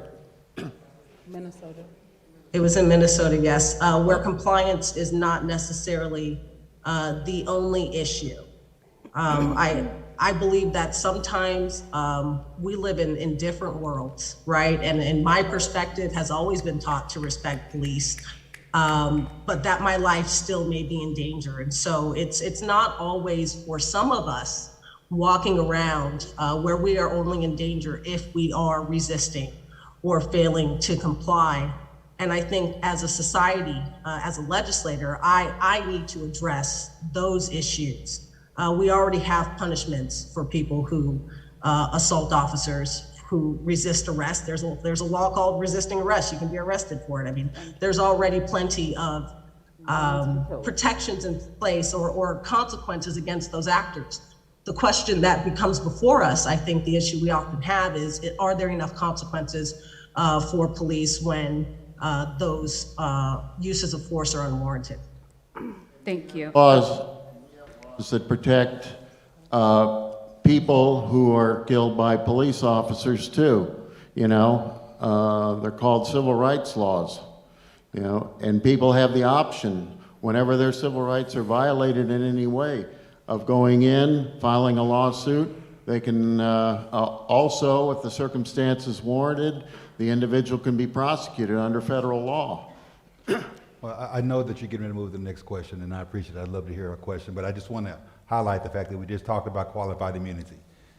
Minnesota. It was in Minnesota, yes, where compliance is not necessarily the only issue. I believe that sometimes we live in different worlds, right? And my perspective has always been taught to respect police, but that my life still may be in danger. And so it's not always for some of us walking around where we are only in danger if we are resisting or failing to comply. And I think as a society, as a legislator, I need to address those issues. We already have punishments for people who assault officers, who resist arrest. There's a law called resisting arrest. You can be arrested for it. I mean, there's already plenty of protections in place or consequences against those actors. The question that becomes before us, I think the issue we often have is, are there enough consequences for police when those uses of force are unwarranted? Thank you. Laws that protect people who are killed by police officers too, you know. They're called civil rights laws, you know, and people have the option, whenever their civil rights are violated in any way, of going in, filing a lawsuit. They can also, if the circumstances warranted, the individual can be prosecuted under federal law. Well, I know that you're getting ready to move to the next question, and I appreciate it. I'd love to hear a question, but I just want to highlight the fact that we just talked about qualified immunity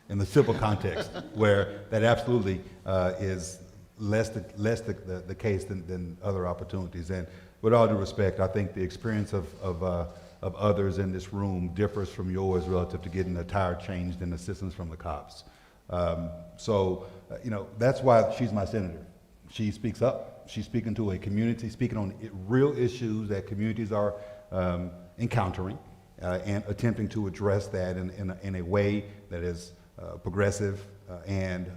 in the civil context, where that absolutely is less the case than other opportunities. And with all due respect, I think the experience of others in this room differs from yours relative to getting a tire changed and assistance from the cops. You know, that's why she's my senator. She speaks up. She's speaking to a community, speaking on real issues that communities are encountering and attempting to address that in a way that is progressive and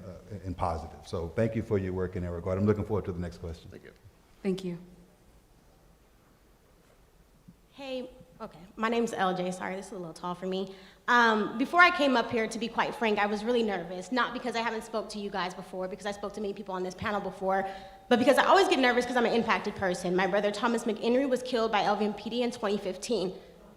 positive. So thank you for your work in that regard. I'm looking forward to the next question. Thank you. Thank you. Hey, okay, my name's LJ, sorry, this is a little tall for me. Before I came up here, to be quite frank, I was really nervous, not because I haven't spoke to you guys before, because I spoke to many people on this panel before, but because I always get nervous because I'm an impacted person. My brother Thomas McHenry was killed by LVMPD in 2015.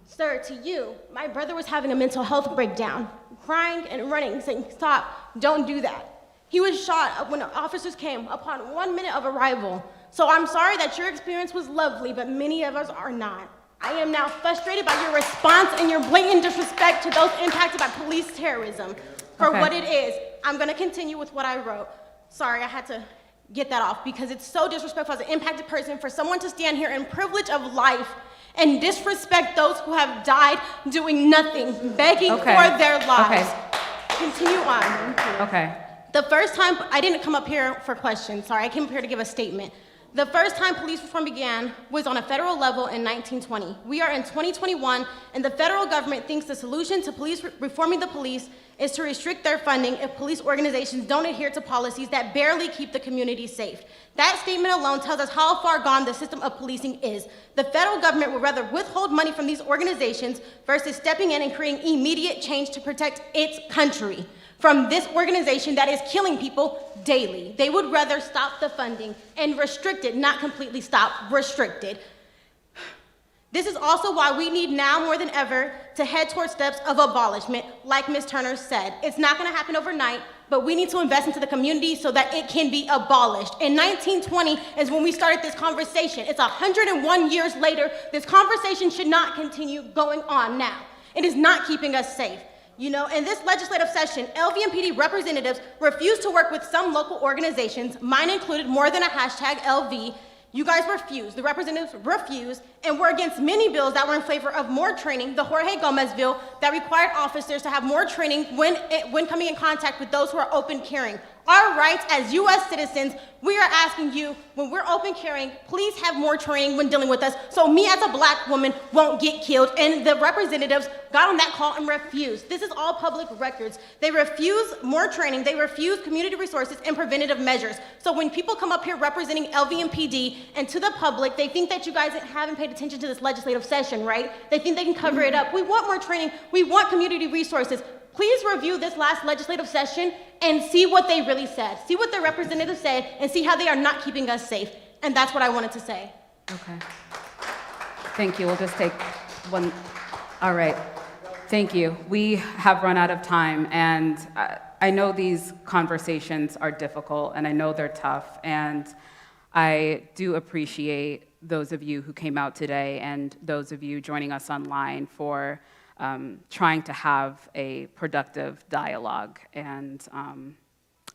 Sir, to you, my brother was having a mental health breakdown, crying and running, saying, stop, don't do that. He was shot when officers came upon 1 minute of arrival. So I'm sorry that your experience was lovely, but many of us are not. I am now frustrated by your response and your blatant disrespect to those impacted by police terrorism. For Okay. what it is, I'm gonna continue with what I wrote. Sorry, I had to get that off because it's so disrespectful as an impacted person for someone to stand here in privilege of life and disrespect those who have died doing nothing, begging Okay. for their lives. Okay. Continue on. Okay. The first time, I didn't come up here for questions, sorry, I came up here to give a statement. The first time police reform began was on a federal level in 1920. We are in 2021, and the federal government thinks the solution to reforming the police is to restrict their funding if police organizations don't adhere to policies that barely keep the community safe. That statement alone tells us how far gone the system of policing is. The federal government would rather withhold money from these organizations versus stepping in and creating immediate change to protect its country from this organization that is killing people daily. They would rather stop the funding and restrict it, not completely stop, restrict it. This is also why we need now more than ever to head towards steps of abolishment, like Ms. Turner said. It's not gonna happen overnight, but we need to invest into the community so that it can be abolished. In 1920 is when we started this conversation. It's 101 years later. This conversation should not continue going on now. It is not keeping us safe. You know, in this legislative session, LVMPD representatives refused to work with some local organizations, mine included more than a hashtag LV. You guys refused, the representatives refused, and were against many bills that were in favor of more training, the Jorge Gomez bill that required officers to have more training when coming in contact with those who are open carrying. Our rights as US citizens, we are asking you, when we're open carrying, please have more training when dealing with us so me as a black woman won't get killed. And the representatives got on that call and refused. This is all public records. They refuse more training, they refuse community resources and preventative measures. So when people come up here representing LVMPD and to the public, they think that you guys haven't paid attention to this legislative session, right? They think they can cover it up. We want more training, we want community resources. Please review this last legislative session and see what they really said. See what the representatives said and see how they are not keeping us safe. And that's what I wanted to say. Okay. Thank you. We'll just take one. All right. Thank you. We have run out of time, and I know these conversations are difficult, and I know they're tough, and I do appreciate those of you who came out today and those of you joining us online for trying to have a productive dialogue. And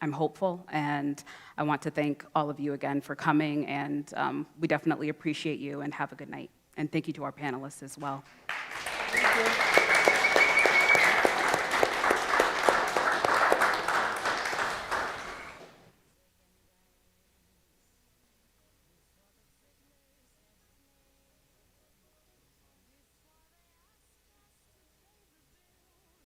I'm hopeful, and I want to thank all of you again for coming, and we definitely appreciate you, and have a good night. And thank you to our panelists as well.